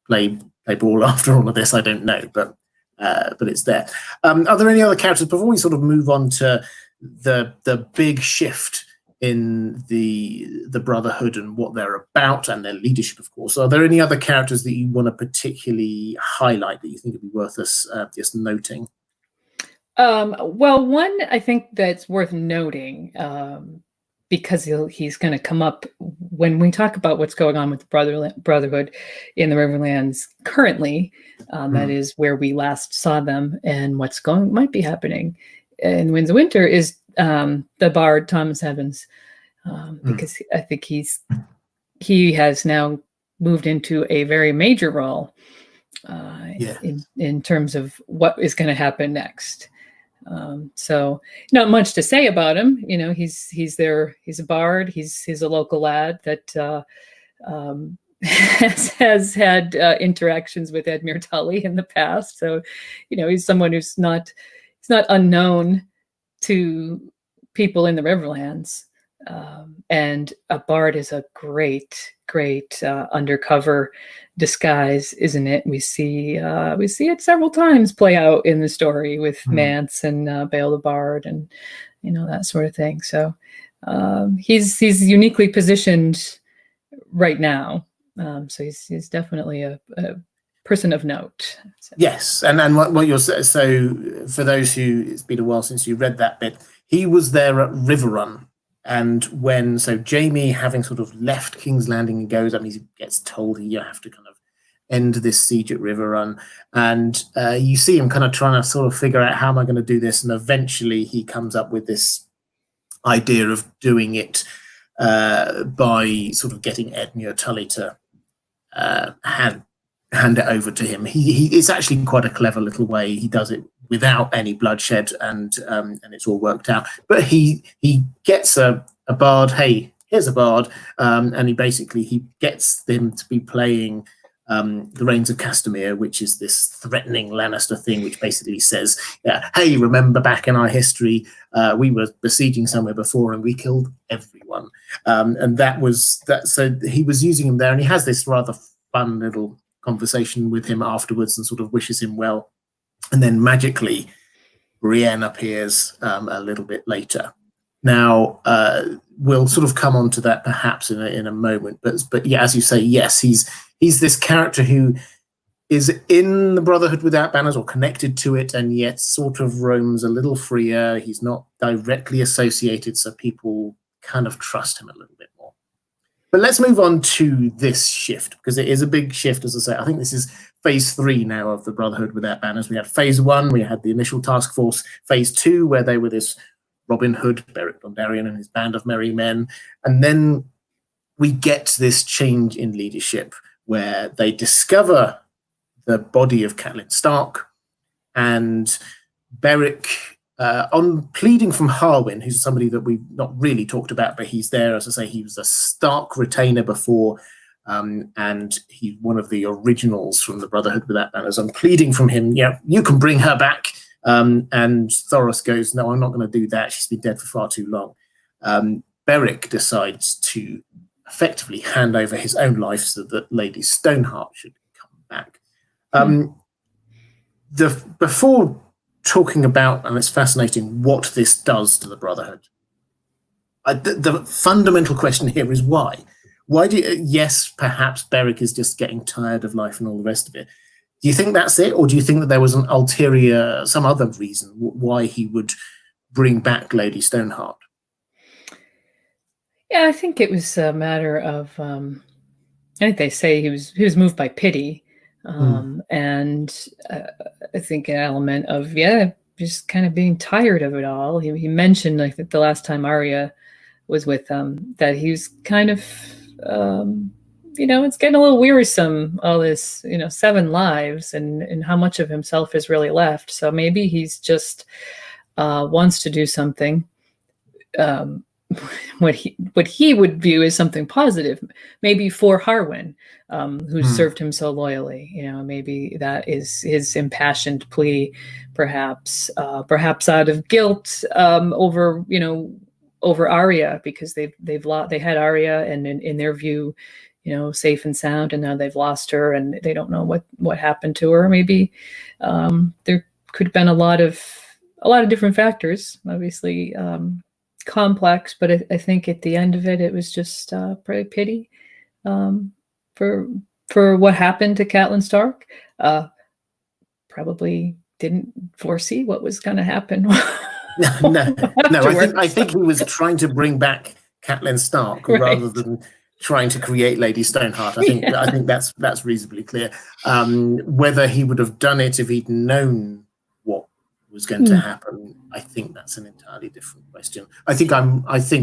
[SPEAKER 1] play ball after all of this, I don't know, but it's there. Are there any other characters before we sort of move on to the big shift in the Brotherhood and what they're about and their leadership, of course? Are there any other characters that you want to particularly highlight that you think would be worth us just noting?
[SPEAKER 2] Well, one I think that's worth noting, because he's going to come up when we talk about what's going on with the Brotherhood in the Riverlands currently. That is where we last saw them, and what's might be happening in Winds of Winter is the Bard Thomas Evans, because I think he has now moved into a very major role in terms of what is going to happen next. So not much to say about him. You know, he's there. He's a bard. He's a local lad that has had interactions with Edmure Tully in the past. So, you know, he's someone who's not unknown to people in the Riverlands. And a bard is a great undercover disguise, isn't it? We see it several times play out in the story with Mance and Bale the Bard, and you know, that sort of thing. So he's uniquely positioned right now. So he's definitely a person of note. So.
[SPEAKER 1] Yes, and what you're so for those who, it's been a while since you read that bit, he was there at Riverrun. And when Jaime, having sort of left King's Landing and goes up, he gets told you have to kind of end this siege at Riverrun, and you see him kind of trying to sort of figure out, how am I going to do this? And eventually he comes up with this idea of doing it by sort of getting Edmure Tully to hand it over to him. It's actually quite a clever little way. He does it without any bloodshed, and it's all worked out. But he gets a bard. Hey, here's a bard, and he gets them to be playing the Rains of Castamere, which is this threatening Lannister thing, which basically says, hey, remember back in our history, we were besieging somewhere before and we killed everyone. And that was that. So he was using him there, and he has this rather fun little conversation with him afterwards and sort of wishes him well. And then magically, Brienne appears a little bit later. Now, we'll sort of come on to that perhaps in a moment. But yeah, as you say, yes, he's this character who is in the Brotherhood without banners or connected to it, and yet sort of roams a little freer. He's not directly associated, so people kind of trust him a little bit more. But let's move on to this shift, because it is a big shift, as I say. I think this is phase 3 now of the Brotherhood without banners. We had phase 1, we had the initial task force. Phase 2, where they were this Robin Hood, Beric Dondarrion and his band of merry men. And then we get this change in leadership where they discover the body of Catelyn Stark, and Beric, on pleading from Harwin, who's somebody that we've not really talked about, but he's there, as I say, he was a Stark retainer before, and he's one of the originals from the Brotherhood without banners. I'm pleading from him, you can bring her back. And Thoros goes, no, I'm not going to do that. She's been dead for far too long. Beric decides to effectively hand over his own life so that Lady Stoneheart should come back. Before talking about, and it's fascinating, what this does to the Brotherhood, the fundamental question here is why? Why yes, perhaps Beric is just getting tired of life and all the rest of it. Do you think that's it, or do you think that there was an ulterior, some other reason why he would bring back Lady Stoneheart?
[SPEAKER 2] Yeah, I think it was a matter of, I think they say he was moved by pity, and I think an element of just kind of being tired of it all. He mentioned, I think the last time Arya was with him, that he was kind of, it's getting a little wearisome, all this, 7 lives, and how much of himself is really left. So maybe he's just wants to do something what he would view as something positive, maybe for Harwin, who served him so loyally. Maybe that is his impassioned plea, perhaps out of guilt over Arya, because they had Arya, and in their view, safe and sound, and now they've lost her, and they don't know what happened to her. Maybe there could have been a lot of different factors, obviously complex, but I think at the end of it, it was just pity for what happened to Catelyn Stark. Probably didn't foresee what was going to happen.
[SPEAKER 1] No. I think he was trying to bring back Catelyn Stark rather than trying to create Lady Stoneheart. I think that's reasonably clear. Whether he would have done it if he'd known what was going to happen, I think that's an entirely different question. I think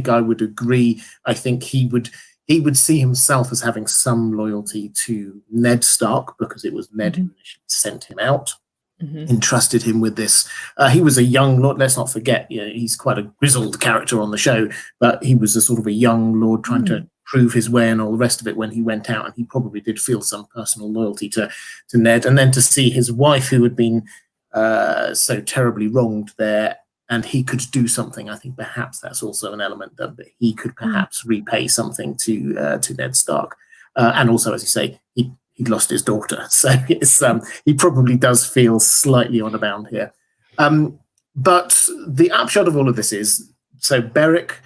[SPEAKER 1] I would agree. I think he would see himself as having some loyalty to Ned Stark, because it was Ned who sent him out, entrusted him with this. He was a young lord. Let's not forget, he's quite a grizzled character on the show, but he was a sort of a young lord trying to prove his way and all the rest of it when he went out, and he probably did feel some personal loyalty to Ned. And then to see his wife, who had been so terribly wronged there, and he could do something, I think perhaps that's also an element that he could perhaps repay something to Ned Stark. And also, as you say, he'd lost his daughter, so he probably does feel slightly on a bound here. But the upshot of all of this is, so Barrack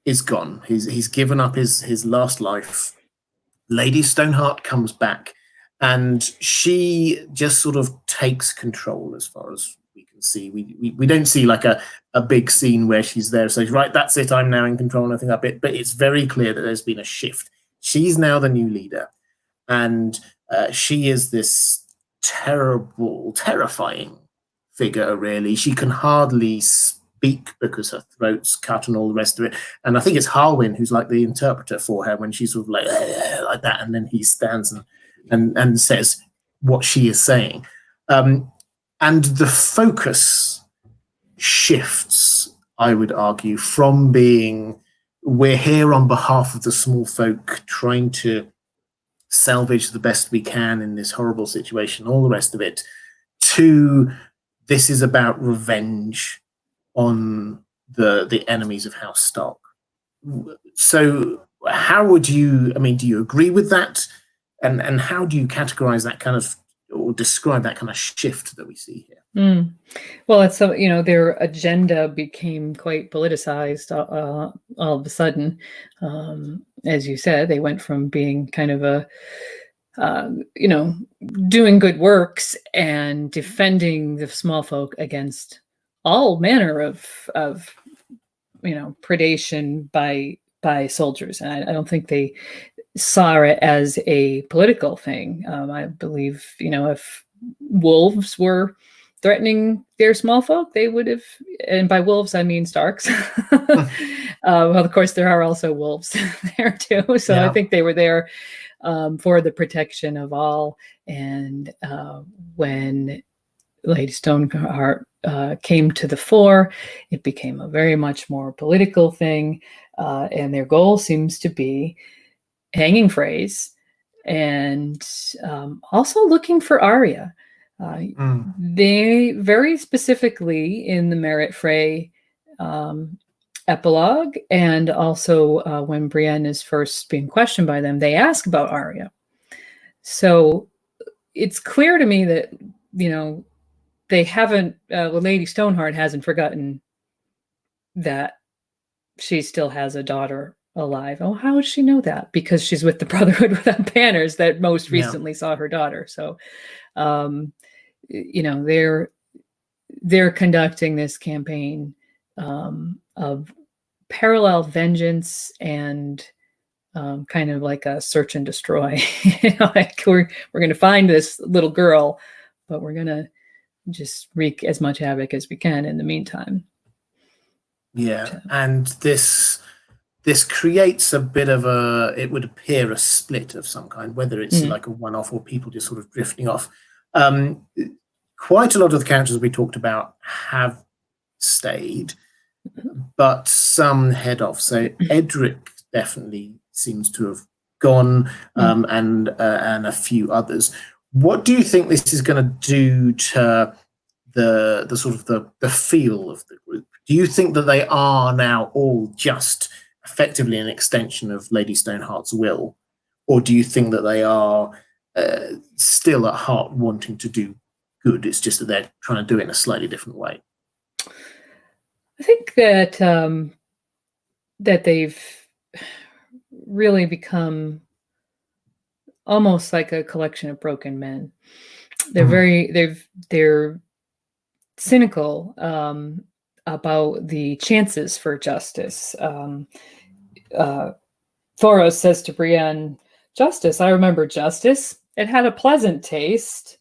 [SPEAKER 1] is gone. He's given up his last life. Lady Stoneheart comes back, and she just sort of takes control as far as we can see. We don't see like a big scene where she's there, so right, that's it, I'm now in control, and I think but it's very clear that there's been a shift. She's now the new leader, and she is this terrifying figure, really. She can hardly speak because her throat's cut and all the rest of it. And I think it's Harwin who's like the interpreter for her when she's sort of like that, and then he stands and says what she is saying. And the focus shifts, I would argue, from being, we're here on behalf of the small folk trying to salvage the best we can in this horrible situation, all the rest of it, to this is about revenge on the enemies of House Stark. So how would you, do you agree with that? And how do you categorize that kind of, or describe that kind of shift that we see here?
[SPEAKER 2] Well, it's their agenda became quite politicized all of a sudden. As you said, they went from being kind of a doing good works and defending the small folk against all manner of predation by soldiers. And I don't think they saw it as a political thing. I believe, if wolves were threatening their small folk, they would have, and by wolves I mean Starks. Well, of course there are also wolves there too, so yeah. I think they were there for the protection of all. And when Lady Stoneheart came to the fore, it became a very much more political thing, and their goal seems to be hanging phrase, and also looking for Arya. They very specifically in the Merit Frey epilogue, and also when Brienne is first being questioned by them, they ask about Arya. So it's clear to me that they haven't. Lady Stoneheart hasn't forgotten that she still has a daughter alive. Oh, how would she know that? Because she's with the Brotherhood without banners that most recently saw her daughter. So, they're conducting this campaign of parallel vengeance and kind of like a search and destroy. Like we're going to find this little girl, but we're going to just wreak as much havoc as we can in the meantime.
[SPEAKER 1] Yeah, so. And this creates a bit of it would appear, a split of some kind, whether it's like a one-off or people just sort of drifting off. Quite a lot of the characters we talked about have stayed. but some head off. So Edrick definitely seems to have gone, and a few others. What do you think this is going to do to the sort of the feel of the group? Do you think that they are now all just effectively an extension of Lady Stoneheart's will, or do you think that they are still at heart wanting to do good? It's just that they're trying to do it in a slightly different way.
[SPEAKER 2] I think that that they've really become almost like a collection of broken men. They're they're cynical about the chances for justice. Thoros says to Brienne, "Justice, I remember justice. It had a pleasant taste.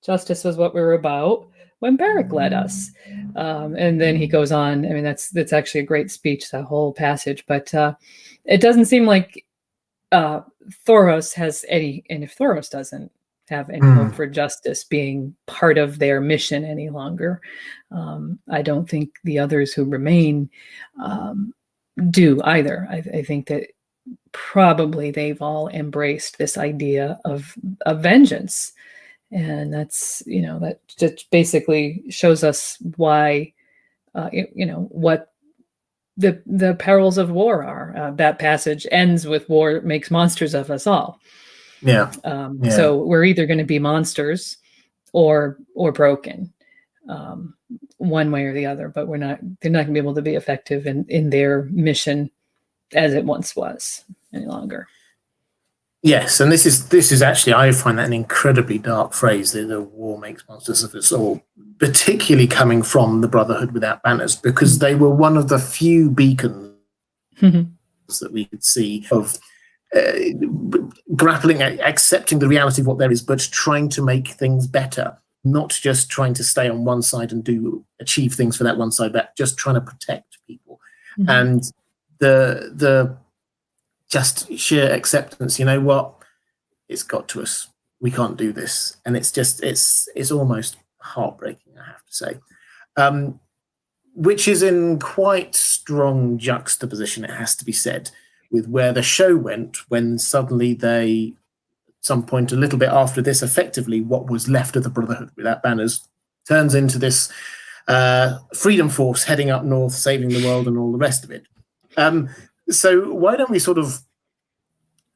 [SPEAKER 2] Justice was what we were about when Barrack led us." And then he goes on. I mean, that's actually a great speech, that whole passage. But it doesn't seem like Thoros has any, and if Thoros doesn't have any hope for justice being part of their mission any longer, I don't think the others who remain do either. I think that probably they've all embraced this idea of vengeance, and that's, that just basically shows us why, what the perils of war are. That passage ends with "War makes monsters of us all."
[SPEAKER 1] Yeah.
[SPEAKER 2] So we're either going to be monsters or broken, one way or the other. But they're not going to be able to be effective in their mission as it once was any longer.
[SPEAKER 1] Yes, and this is actually, I find that an incredibly dark phrase, that the war makes monsters of us all, particularly coming from the Brotherhood without banners, because they were one of the few beacons that we could see of grappling, accepting the reality of what there is, but trying to make things better, not just trying to stay on one side and achieve things for that one side, but just trying to protect people. And the just sheer acceptance, you know what, it's got to us, we can't do this. And it's just, it's almost heartbreaking, I have to say, which is in quite strong juxtaposition, it has to be said, with where the show went when suddenly they, at some point a little bit after this, effectively what was left of the Brotherhood without banners turns into this freedom force heading up north, saving the world and all the rest of it. So why don't we sort of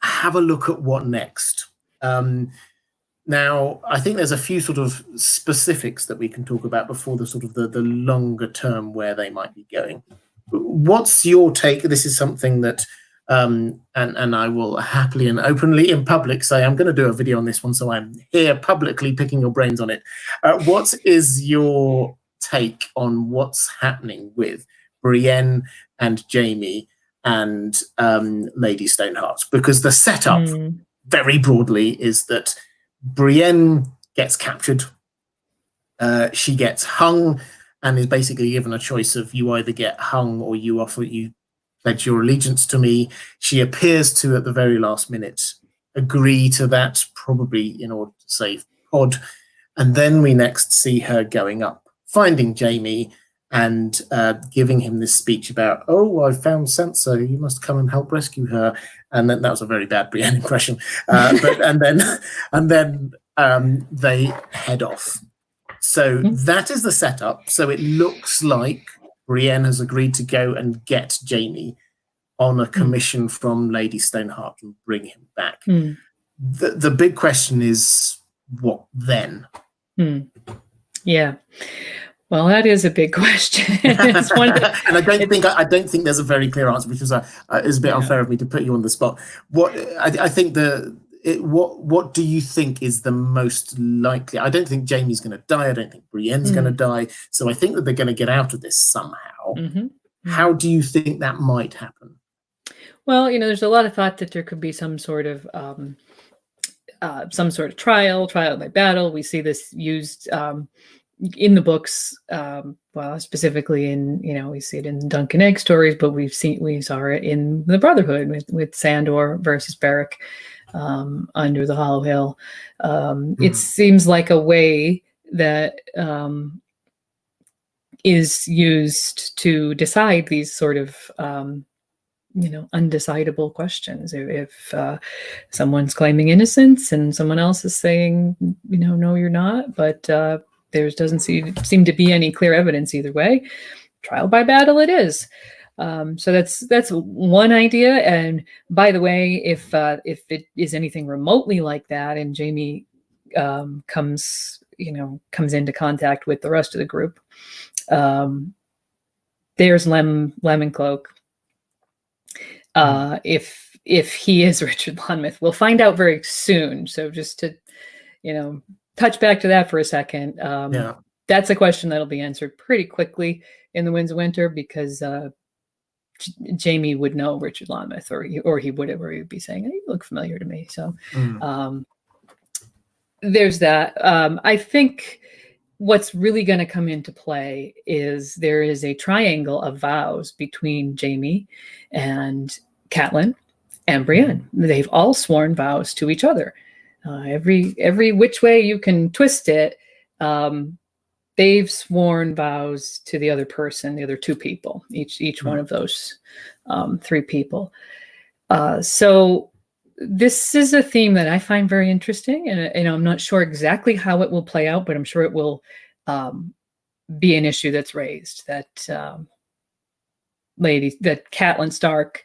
[SPEAKER 1] have a look at what next? Now, I think there's a few sort of specifics that we can talk about before the sort of the longer term where they might be going. What's your take? This is something that, and I will happily and openly in public say I'm going to do a video on this one, so I'm here publicly picking your brains on it. What is your take on what's happening with Brienne and Jaime and Lady Stoneheart? Because the setup, very broadly, is that Brienne gets captured, she gets hung, and is basically given a choice of, you either get hung or you pledge your allegiance to me. She appears to, at the very last minute, agree to that, probably in order to save Pod. And then we next see her going up, finding Jaime, and giving him this speech about, "Oh, I found Sansa, you must come and help rescue her." And then that was a very bad Brienne impression. And then they head off. So that is the setup. So it looks like Brienne has agreed to go and get Jaime on a commission from Lady Stoneheart and bring him back. The big question is, what then?
[SPEAKER 2] Yeah. Well, that is a big question.
[SPEAKER 1] And I don't think there's a very clear answer, because it's a bit unfair of me to put you on the spot. I think what do you think is the most likely? I don't think Jaime's going to die. I don't think Brienne's going to die. So I think that they're going to get out of this somehow. How do you think that might happen?
[SPEAKER 2] Well, there's a lot of thought that there could be some sort of trial by battle. We see this used in the books, well, specifically in, we see it in Dunk and Egg stories, but we saw it in the Brotherhood with Sandor versus Barrack under the Hollow Hill. It seems like a way that is used to decide these sort of undecidable questions. If someone's claiming innocence and someone else is saying, no, you're not, but there doesn't seem to be any clear evidence either way, trial by battle it is. So that's one idea. And by the way, if it is anything remotely like that, and Jaime comes into contact with the rest of the group, there's Lemon Cloak. If he is Richard Lonmouth, we'll find out very soon. So just to, touch back to that for a second. That's a question that'll be answered pretty quickly in the Winds of Winter, because Jaime would know Richard Lonmouth, or he would be saying, hey, you look familiar to me. So there's that. I think what's really going to come into play is there is a triangle of vows between Jaime and Catelyn and Brienne. They've all sworn vows to each other. Every which way you can twist it, they've sworn vows to the other person, the other two people, each one of those three people. So this is a theme that I find very interesting, and I'm not sure exactly how it will play out, but I'm sure it will be an issue that's raised, that Catelyn Stark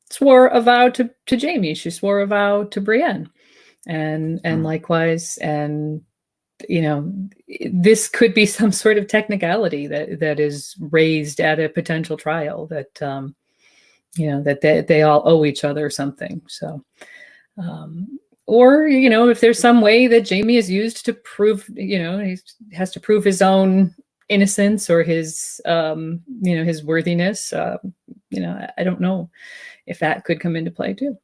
[SPEAKER 2] swore a vow to Jaime. She swore a vow to Brienne, and likewise, and this could be some sort of technicality that is raised at a potential trial, that that they all owe each other something. So, or if there's some way that Jaime is used to prove, he has to prove his own innocence or his his worthiness. I don't know if that could come into play too.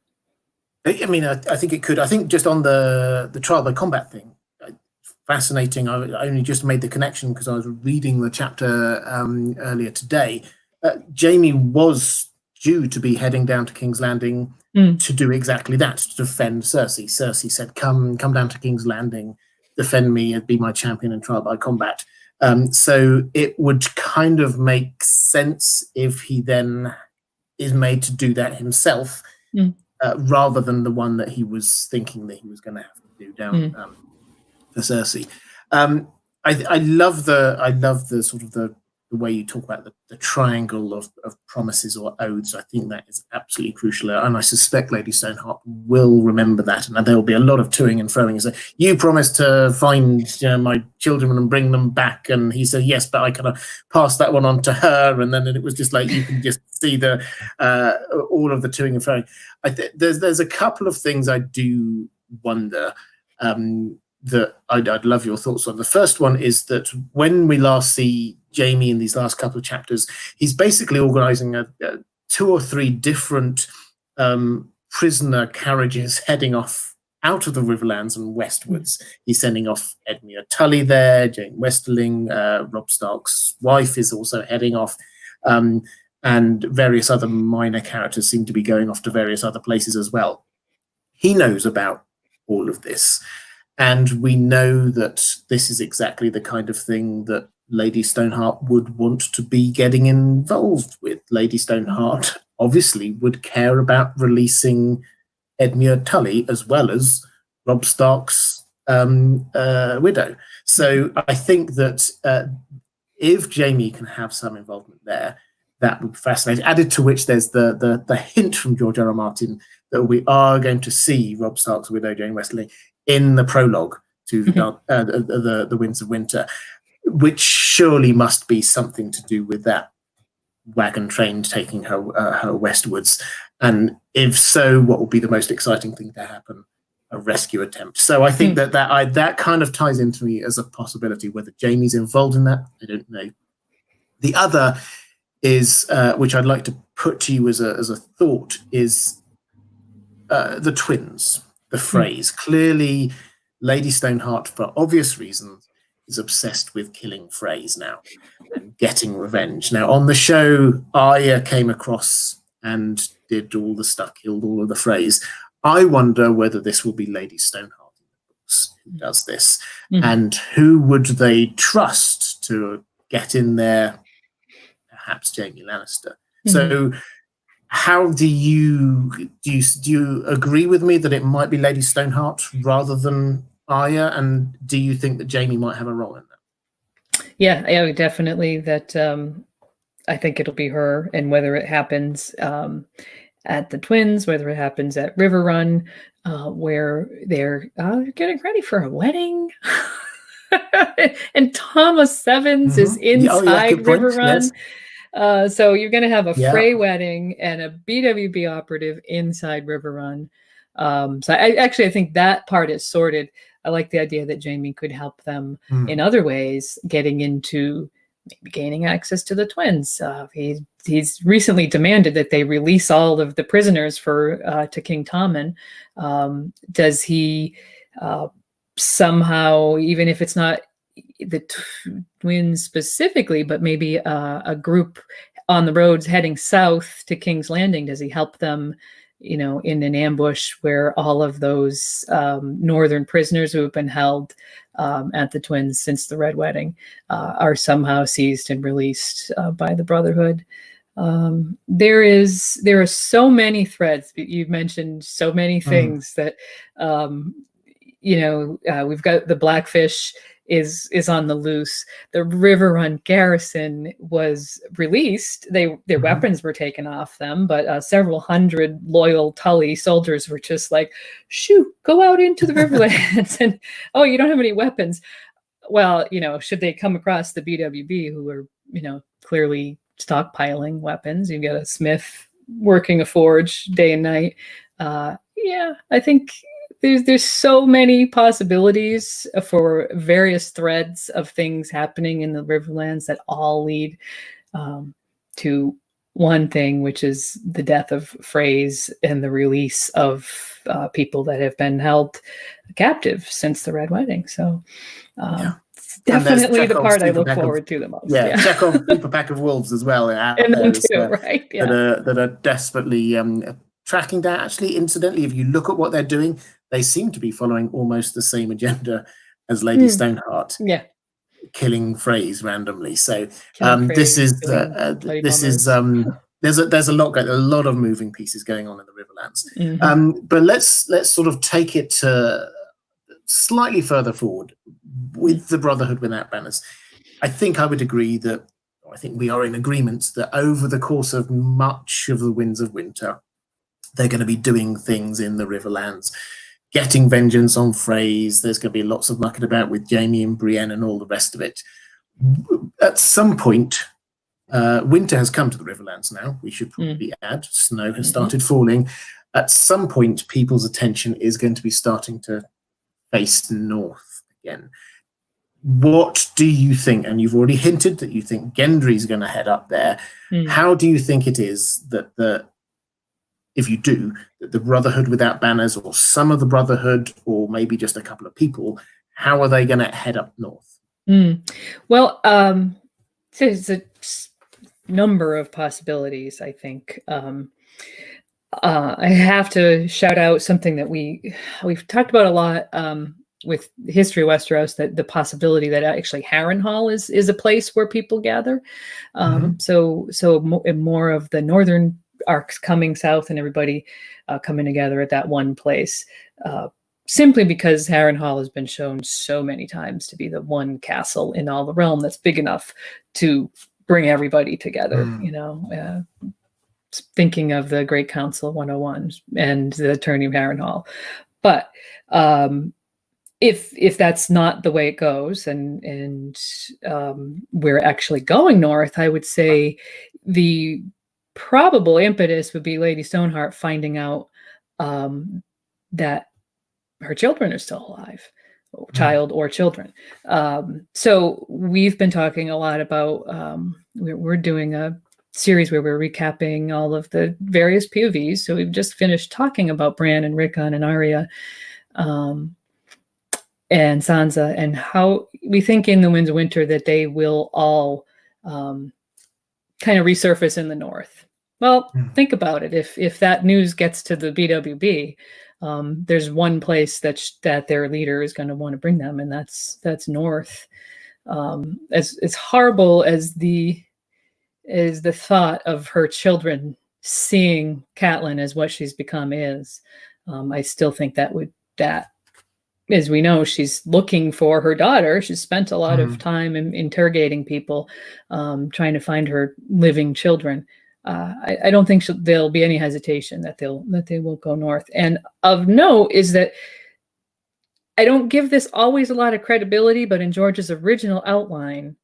[SPEAKER 1] I mean, I think it could. I think just on the trial by combat thing, fascinating. I only just made the connection because I was reading the chapter earlier today. Jaime was due to be heading down to King's Landing to do exactly that, to defend Cersei. Cersei said, come down to King's Landing, defend me, and be my champion in trial by combat. So it would kind of make sense if he then is made to do that himself, rather than the one that he was thinking that he was going to have to do down for Cersei. I love the sort of the way you talk about the triangle of promises or oaths. I think that is absolutely crucial, and I suspect Lady Stoneheart will remember that, and there will be a lot of toing and froing. So you promised to find my children and bring them back, and he said yes, but I kind of passed that one on to her, and then it was just like you can just see the all of the toing and froing. There's a couple of things I do wonder that I'd love your thoughts on. The first one is that when we last see Jaime in these last couple of chapters, he's basically organising 2 or 3 different prisoner carriages heading off out of the Riverlands and westwards. He's sending off Edmure Tully there, Jane Westerling, Robb Stark's wife is also heading off, and various other minor characters seem to be going off to various other places as well. He knows about all of this. And we know that this is exactly the kind of thing that Lady Stoneheart would want to be getting involved with. Lady Stoneheart obviously would care about releasing Edmure Tully as well as Robb Stark's widow. So I think that if Jaime can have some involvement there, that would be fascinating. Added to which there's the hint from George R. R. Martin that we are going to see Robb Stark's widow, Jane Westerling, in the prologue to the Winds of Winter, which surely must be something to do with that wagon train taking her westwards. And if so, what will be the most exciting thing to happen? A rescue attempt. So I think that kind of ties into me as a possibility. Whether Jaime's involved in that, I don't know. The other is, which I'd like to put to you as a thought, is the twins. The phrase. Clearly, Lady Stoneheart, for obvious reasons, is obsessed with killing Freys now and getting revenge. Now, on the show, Arya came across and did all the stuff, killed all of the Freys. I wonder whether this will be Lady Stoneheart in the books who does this, and who would they trust to get in there, perhaps Jaime Lannister. So how do you agree with me that it might be Lady Stoneheart rather than Arya? And do you think that Jaime might have a role in that?
[SPEAKER 2] Yeah, definitely. That I think it'll be her, and whether it happens at the Twins, whether it happens at River Run, where they're getting ready for a wedding. And Thomas Sevens is inside River Run. Yes. So you're going to have a Frey wedding and a BWB operative inside River Run. So I think that part is sorted. I like the idea that Jaime could help them in other ways, getting into maybe gaining access to the Twins. He's recently demanded that they release all of the prisoners to King Tommen. Does he somehow, even if it's not the Twins specifically, but maybe a group on the roads heading south to King's Landing, does he help them, in an ambush where all of those northern prisoners who have been held at the Twins since the Red Wedding are somehow seized and released by the Brotherhood? There are so many threads. You've mentioned so many things that we've got the Blackfish is on the loose. The River Run garrison was released. Their weapons were taken off them, but several hundred loyal Tully soldiers were just like, shoot, go out into the Riverlands. And, oh, you don't have any weapons. Well, should they come across the BWB, who are, clearly stockpiling weapons, you've got a smith working a forge day and night. I think there's so many possibilities for various threads of things happening in the Riverlands that all lead to one thing, which is the death of Freys and the release of people that have been held captive since the Red Wedding. So it's definitely the part I look forward to the most.
[SPEAKER 1] Yeah, Chekhov, super pack of wolves as well.
[SPEAKER 2] And them too, right? Yeah.
[SPEAKER 1] That are desperately tracking down. Actually, incidentally, if you look at what they're doing, they seem to be following almost the same agenda as Lady Stoneheart.
[SPEAKER 2] Yeah,
[SPEAKER 1] killing Freys randomly. So there's a lot of moving pieces going on in the Riverlands. But let's sort of take it slightly further forward with the Brotherhood Without Banners. I think we are in agreement that over the course of much of the Winds of Winter, they're going to be doing things in the Riverlands, getting vengeance on Freys. There's going to be lots of mucking about with Jaime and Brienne and all the rest of it. At some point, winter has come to the Riverlands now. We should probably add, snow has started falling. At some point, people's attention is going to be starting to face north again. What do you think? And you've already hinted that you think Gendry's going to head up there. How do you think it is that if you do, that the Brotherhood Without Banners, or some of the Brotherhood, or maybe just a couple of people, how are they going to head up north?
[SPEAKER 2] Well, there's a number of possibilities, I think. I have to shout out something that we've talked about a lot with History of Westeros, that the possibility that actually Harrenhal is a place where people gather. So more of the northern arcs coming south and everybody coming together at that one place, simply because Harrenhal has been shown so many times to be the one castle in all the realm that's big enough to bring everybody together. Thinking of the Great Council 101 and the Tourney of Harrenhal. But if that's not the way it goes, and we're actually going north, I would say the probable impetus would be Lady Stoneheart finding out that her children are still alive, child or children. So we've been talking a lot about, we're doing a series where we're recapping all of the various POVs. So we've just finished talking about Bran and Rickon and Arya and Sansa, and how we think in the Winds of Winter that they will all kind of resurface in the north. Well, think about it. If that news gets to the BWB, there's one place that their leader is going to want to bring them, and that's north. As horrible as the thought of her children seeing Catelyn as what she's become is, I still think that as we know, she's looking for her daughter. She's spent a lot of time interrogating people, trying to find her living children. I don't think there'll be any hesitation that they will go north. And of note is that I don't give this always a lot of credibility, but in George's original outline,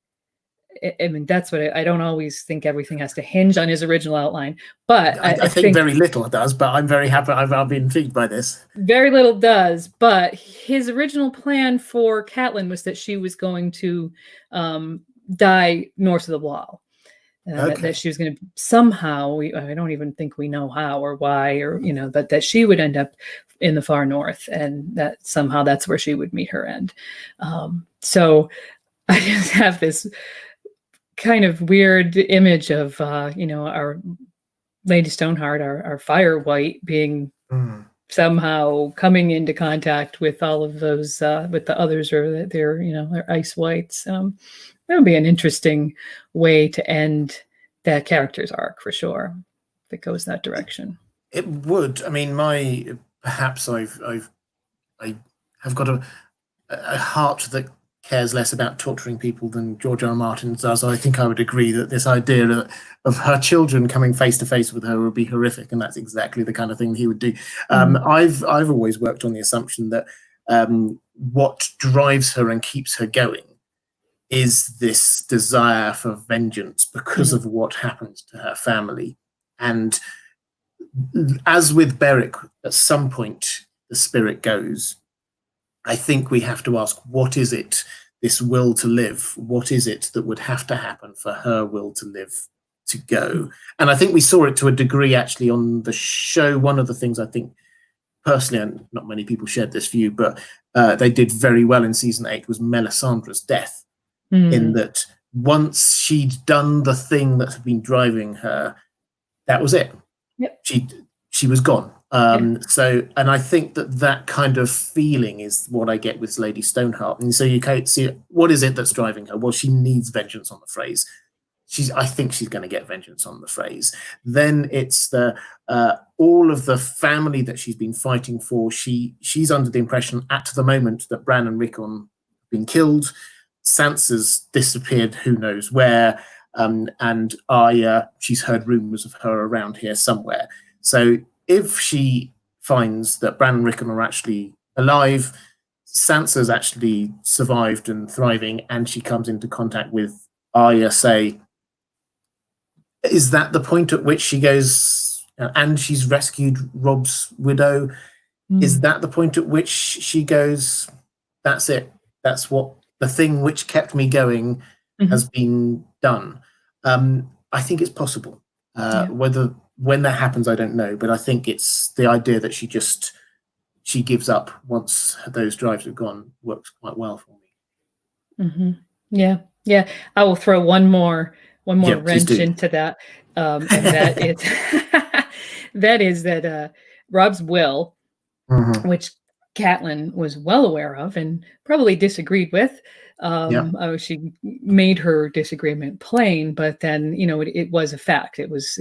[SPEAKER 2] I mean, that's what I don't always think everything has to hinge on his original outline, but
[SPEAKER 1] I think very little does, but I'm very happy. I've been intrigued by this.
[SPEAKER 2] Very little does, but his original plan for Catelyn was that she was going to die north of the Wall. That she was going to somehow, I don't even think we know how or why, or, but that she would end up in the far north, and that somehow that's where she would meet her end. So I just have this kind of weird image of, our Lady Stoneheart, our Fire White, being somehow coming into contact with all of those, with the others, or their Ice Whites. That would be an interesting way to end that character's arc, for sure, if it goes that direction.
[SPEAKER 1] It would. I mean, perhaps I have got a heart that cares less about torturing people than George R. R. Martin does. I think I would agree that this idea of her children coming face to face with her would be horrific, and that's exactly the kind of thing he would do. I've always worked on the assumption that what drives her and keeps her going is this desire for vengeance because of what happened to her family. And as with Barrack, at some point the spirit goes. I think we have to ask, what is it, this will to live? What is it that would have to happen for her will to live to go? And I think we saw it to a degree actually on the show. One of the things I think personally, and not many people shared this view, but they did very well in season 8 was Melisandre's death. In that once she'd done the thing that had been driving her, that was it.
[SPEAKER 2] Yep.
[SPEAKER 1] She was gone. So, and I think that kind of feeling is what I get with Lady Stoneheart. And so you can't see, what is it that's driving her? Well, she needs vengeance on the Freys. I think she's going to get vengeance on the Freys. Then it's the all of the family that she's been fighting for. She's under the impression at the moment that Bran and Rickon have been killed. Sansa's disappeared, who knows where, and Arya, she's heard rumors of her around here somewhere. So if she finds that Bran and Rickon are actually alive, Sansa's actually survived and thriving, and she comes into contact with Arya, say, is that the point at which she goes, and she's rescued Robb's widow, is that the point at which she goes, that's it, that's what the thing which kept me going has been done? I think it's possible. Whether when that happens, I don't know. But I think it's the idea that she gives up once those drives have gone works quite well for me.
[SPEAKER 2] Yeah. I will throw one more wrench into that, and that is that Robb's will, which Catelyn was well aware of and probably disagreed with. She made her disagreement plain, but then it was a fact. It was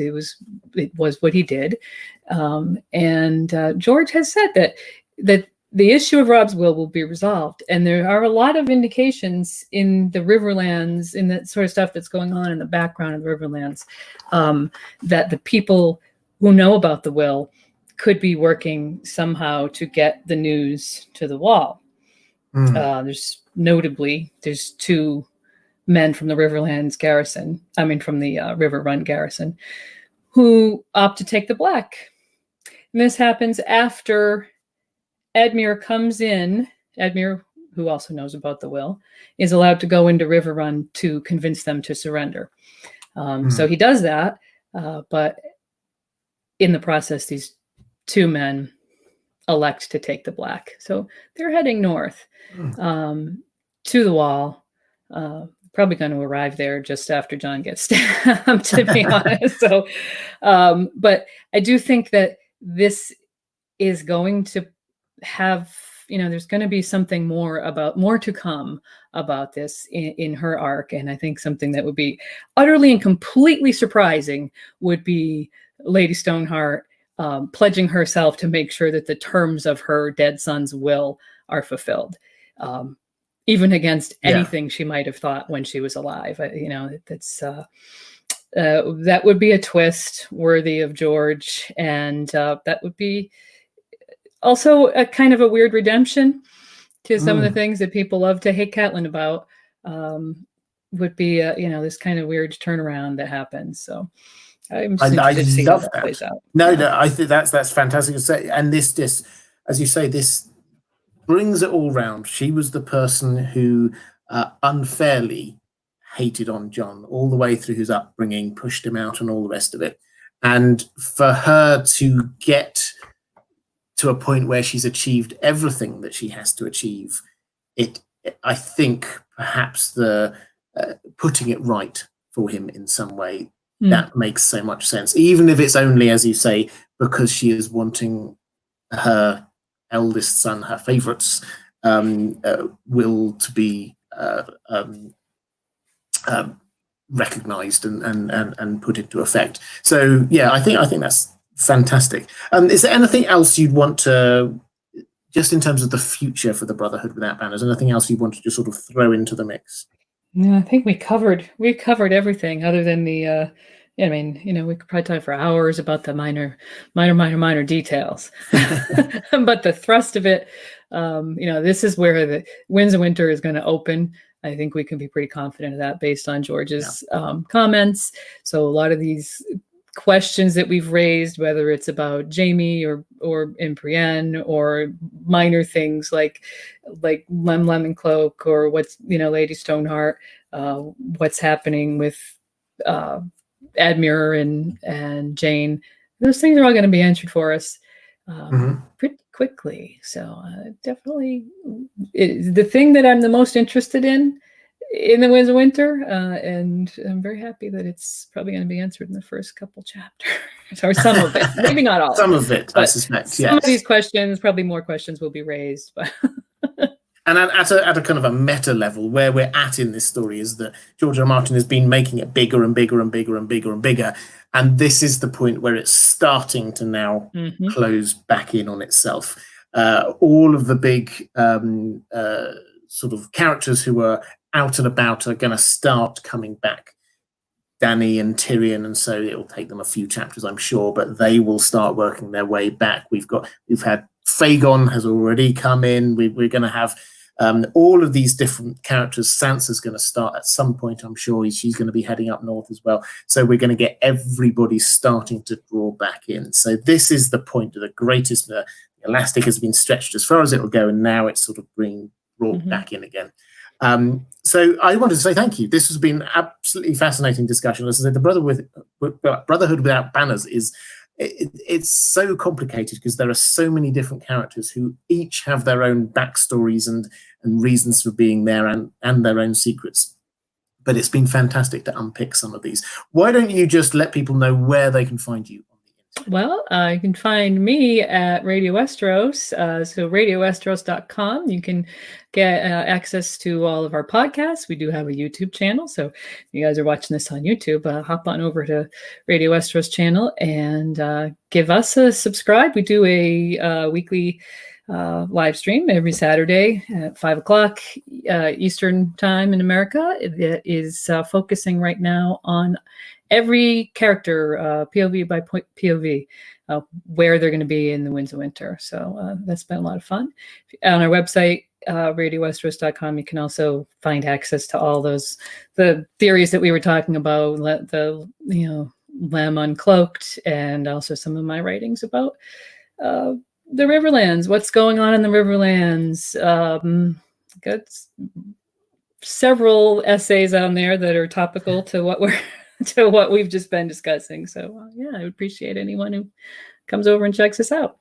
[SPEAKER 2] what he did, and George has said that the issue of Robb's will be resolved, and there are a lot of indications in the Riverlands, in that sort of stuff that's going on in the background of the Riverlands, that the people who know about the will could be working somehow to get the news to the Wall. There's two men from the Riverlands garrison, from the River Run garrison, who opt to take the Black. And this happens after Edmure comes in. Edmure, who also knows about the will, is allowed to go into River Run to convince them to surrender. So he does that, but in the process, these two men elect to take the Black. So they're heading north to the Wall. Probably going to arrive there just after Jon gets stabbed, to be honest. So, but I do think that this is going to have there's going to be something more to come about this in her arc. And I think something that would be utterly and completely surprising would be Lady Stoneheart pledging herself to make sure that the terms of her dead son's will are fulfilled, even against anything she might have thought when she was alive. That would be a twist worthy of George, and that would be also a kind of a weird redemption to some of the things that people love to hate Catelyn about. Would be this kind of weird turnaround that happens. So I'm just interested to see how that plays out.
[SPEAKER 1] No, I think that's fantastic to say. And this, as you say, this brings it all round. She was the person who unfairly hated on Jon all the way through his upbringing, pushed him out and all the rest of it. And for her to get to a point where she's achieved everything that she has to achieve, I think perhaps the putting it right for him in some way, that makes so much sense. Even if it's only, as you say, because she is wanting her eldest son, her favourite's will to be recognized and put into effect. So yeah, I think that's fantastic. Is there anything else you'd want to, just in terms of the future for the Brotherhood Without Banners, anything else you want to just sort of throw into the mix?
[SPEAKER 2] No, I think we covered everything other than the we could probably talk for hours about the minor details. But the thrust of it, this is where the Winds of Winter is going to open. I think we can be pretty confident of that based on George's comments. So a lot of these questions that we've raised, whether it's about Jaime or Brienne, or minor things like Lemon Cloak, or what's Lady Stoneheart, what's happening with Admure and Jane, those things are all going to be answered for us pretty quickly. So definitely the thing that I'm the most interested in the Winds of Winter, and I'm very happy that it's probably going to be answered in the first couple chapters, or some of it, maybe not all.
[SPEAKER 1] Some of it, I suspect.
[SPEAKER 2] Some of these questions, probably more questions will be raised. But
[SPEAKER 1] and at a kind of a meta level, where we're at in this story is that George R. R. Martin has been making it bigger and bigger and bigger and bigger and bigger, and this is the point where it's starting to now close back in on itself. All of the big sort of characters who are out and about are going to start coming back. Dany and Tyrion, and so it'll take them a few chapters, I'm sure, but they will start working their way back. We've had Fagon has already come in. We're going to have all of these different characters. Sansa's going to start at some point, I'm sure. She's going to be heading up north as well. So we're going to get everybody starting to draw back in. So this is the point of the greatest. The elastic has been stretched as far as it will go, and now it's sort of being brought back in again. So I wanted to say thank you. This has been absolutely fascinating discussion. As I said, the Brotherhood Without Banners it's so complicated because there are so many different characters who each have their own backstories and reasons for being there and their own secrets. But it's been fantastic to unpick some of these. Why don't you just let people know where they can find you?
[SPEAKER 2] Well, you can find me at Radio Westeros, so radiowesteros.com. You can get access to all of our podcasts. We do have a YouTube channel, so if you guys are watching this on YouTube, hop on over to Radio Westeros channel and give us a subscribe. We do a weekly live stream every Saturday at 5 o'clock Eastern time in America. It is focusing right now on every character, POV by POV, where they're going to be in the Winds of Winter. So that's been a lot of fun. On our website, radiowesteros.com, you can also find access to all the theories that we were talking about, Lem Uncloaked, and also some of my writings about the Riverlands, what's going on in the Riverlands. Got several essays on there that are topical to what we've just been discussing. So yeah, I would appreciate anyone who comes over and checks us out.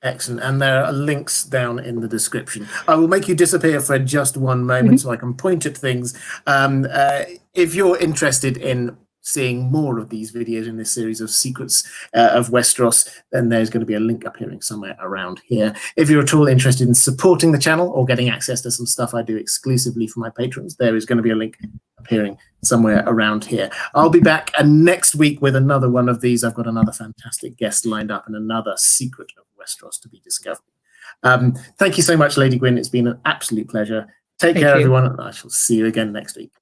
[SPEAKER 1] Excellent. And there are links down in the description. I will make you disappear for just one moment so I can point at things. If you're interested in seeing more of these videos in this series of Secrets of Westeros, then there's going to be a link appearing somewhere around here. If you're at all interested in supporting the channel or getting access to some stuff I do exclusively for my patrons, there is going to be a link appearing somewhere around here. I'll be back next week with another one of these. I've got another fantastic guest lined up and another secret of Westeros to be discovered. Thank you so much, Lady Gwyn. It's been an absolute pleasure. Take care, everyone, and I shall see you again next week.